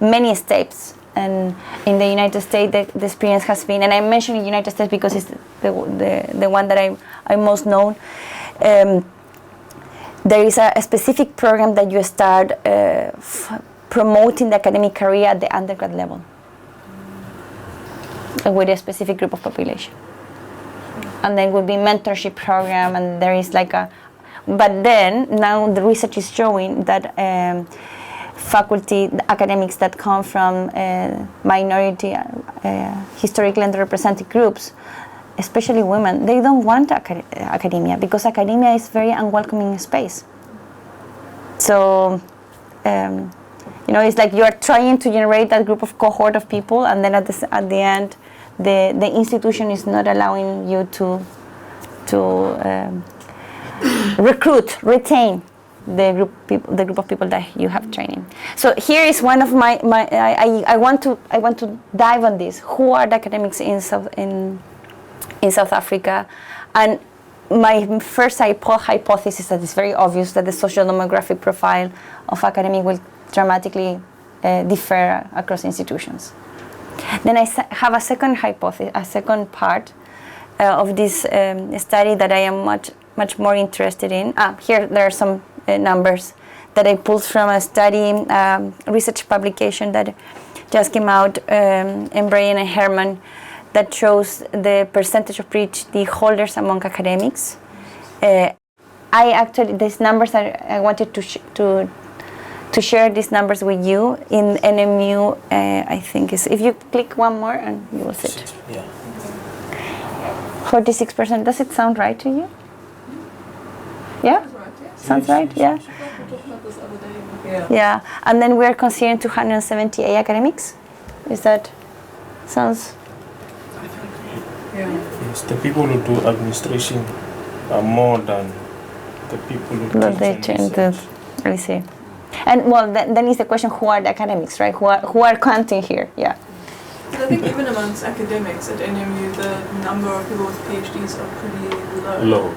many steps. And in the United States, the experience has been, and I mention the United States because it's the one that I'm most known. There is a specific program that you start promoting the academic career at the undergrad level with a specific group of population. And then would be mentorship program, and there is like but then now the research is showing that faculty, the academics that come from minority, historically underrepresented groups, especially women, they don't want academia because academia is very unwelcoming space. So, it's like you are trying to generate that group of cohort of people, and then at the end, the institution is not allowing you to retain the group of people that you have training. So here is one of my I want to dive on this. Who are the academics in South Africa? And my first hypothesis that is very obvious, that the social demographic profile of academic will dramatically differ across institutions. Then I have a second hypothesis, a second part of this study that I am much more interested in. Here there are some numbers that I pulled from a study, research publication that just came out, Brian and Herman, that shows the percentage of PhD holders among academics. These numbers I wanted to share these numbers with you in NMU. I think is, if you click one more and you will see it. Yeah. 46%. Does it sound right to you? Yeah? Sounds right, yeah? Yeah, and then we're considering 278 academics. Is that sounds? Yes, the people who do administration are more than the people who I see. And well, then is the question: who are the academics, right? Who are counting here? Yeah. So I think even amongst academics at NMU, the number of people with PhDs are pretty low.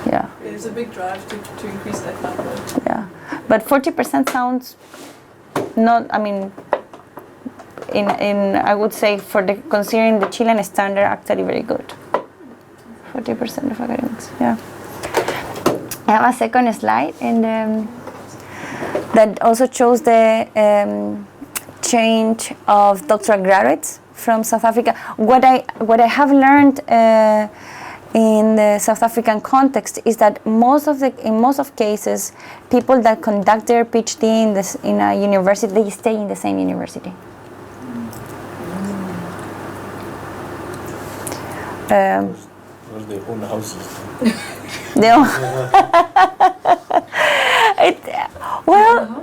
Yeah. There's a big drive to increase that number. Yeah, but 40% sounds not. I mean, in I would say considering the Chilean standard, actually very good. 40% of academics. Yeah. I have a second slide, and that also shows the change of doctoral graduates from South Africa. What I have learned in the South African context is that in most of cases, people that conduct their PhD in a university, they stay in the same university. They own houses. They own. Well.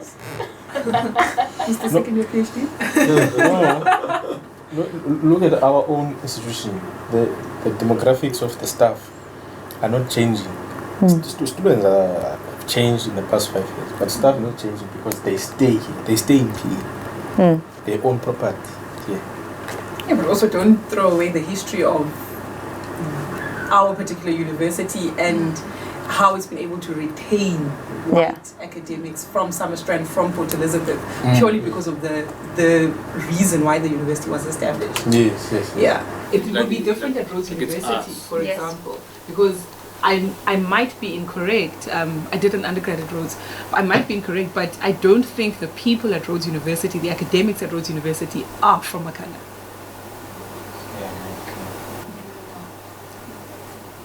Is the second year PhD? No. Look at our own institution. The demographics of the staff are not changing. Students have changed in the past 5 years, but staff are not changing because they stay here. They stay in PE. They own property here. Yeah, but also don't throw away the history of our particular university and how it's been able to retain white academics from Summerstrand, from Port Elizabeth, purely because of the reason why the university was established. Yes. Yeah, it would be different at Rhodes University, for example, because I might be incorrect. I did an undergrad at Rhodes. I might be incorrect, but I don't think the people at Rhodes University, the academics at Rhodes University, are from Makanda.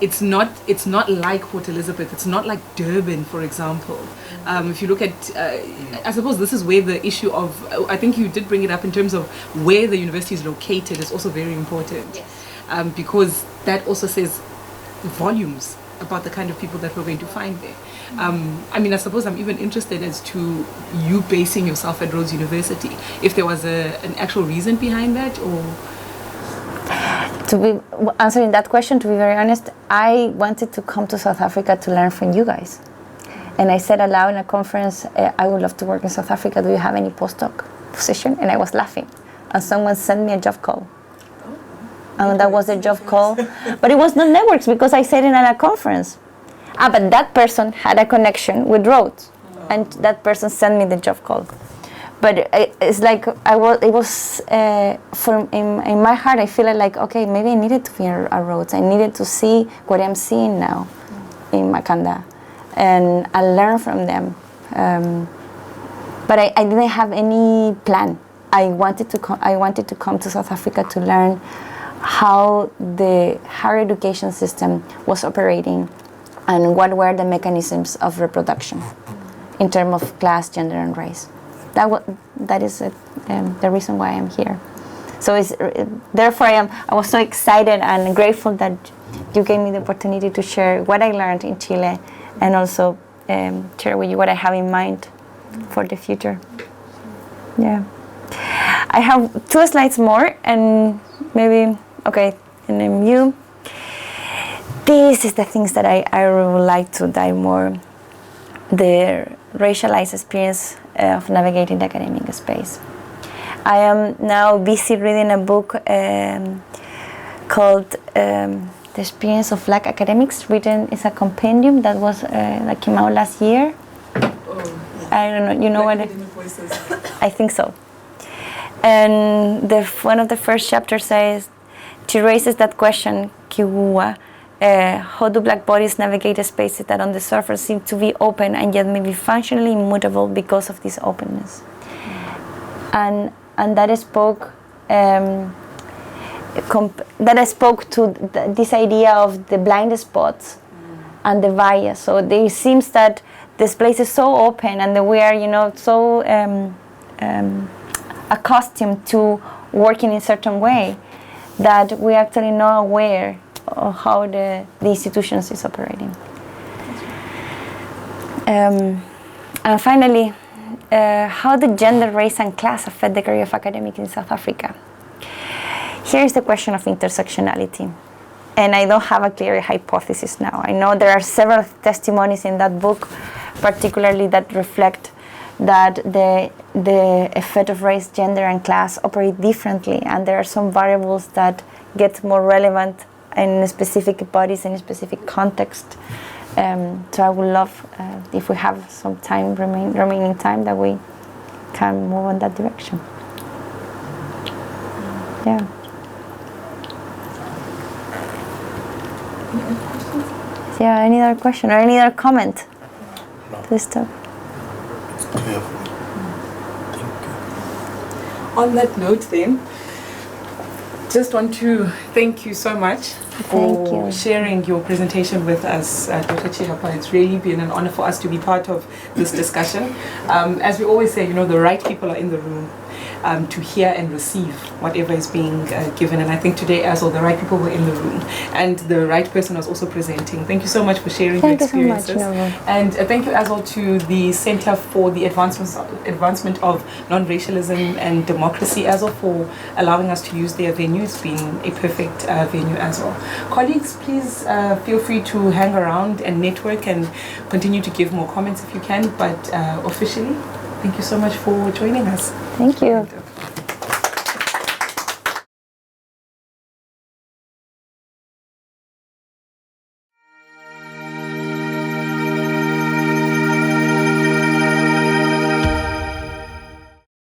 It's not like Port Elizabeth. It's not like Durban, for example. If you look at, I suppose this is where the issue of, I think you did bring it up in terms of where the university is located is also very important. Yes. Because that also says volumes about the kind of people that we're going to find there. I suppose I'm even interested as to you basing yourself at Rhodes University, if there was an actual reason behind that, or... To be answering that question, to be very honest, I wanted to come to South Africa to learn from you guys. And I said aloud in a conference, I would love to work in South Africa. Do you have any postdoc position? And I was laughing. And someone sent me a job call. And that was a job call. But it was not networks because I said it at a conference. But that person had a connection with Rhodes. And that person sent me the job call. But it's like in my heart I feel like, okay, maybe I needed to be at Rhodes. I needed to see what I'm seeing now in Makanda, and I learn from them. But I didn't have any plan. I wanted to come to South Africa to learn how the higher education system was operating and what were the mechanisms of reproduction in terms of class, gender, and race. That is the reason why I'm here. So therefore I was so excited and grateful that you gave me the opportunity to share what I learned in Chile, and also share with you what I have in mind for the future. Yeah. I have 2 slides more, and maybe, okay, and then you. This is the things that I would like to dive more, the racialized experience of navigating the academic space. I am now busy reading a book called The Experience of Black Academics. Written is a compendium that was that came out last year. I don't know, you know what? I think so. And one of the first chapters says, she raises that question, Kiwua, how do black bodies navigate spaces that on the surface seem to be open and yet may be functionally immutable because of this openness? And that spoke to this idea of the blind spots and the bias. So it seems that this place is so open, and that we are, so accustomed to working in a certain way that we actually not aware of how the institutions is operating. And finally, how do gender, race, and class affect the career of academics in South Africa? Here is the question of intersectionality. And I don't have a clear hypothesis now. I know there are several testimonies in that book, particularly that reflect that the effect of race, gender, and class operate differently, and there are some variables that get more relevant in specific bodies in a specific context. So I would love, if we have some time, remaining time, that we can move in that direction. Yeah. Yeah, any other question or any other comment? No. Please stop. Thank you. On that note then, just want to thank you so much for sharing your presentation with us, Dr. Chiappa. It's really been an honor for us to be part of this discussion. As we always say, the right people are in the room to hear and receive whatever is being given. And I think today as well, the right people were in the room and the right person was also presenting. Thank you so much for sharing your experiences. Thank you so much, Nobu. And thank you as well to the Center for the Advancement of Non-Racialism and Democracy as well for allowing us to use their venue. It's been a perfect venue as well. Colleagues, please feel free to hang around and network and continue to give more comments if you can. But officially, thank you so much for joining us. Thank you.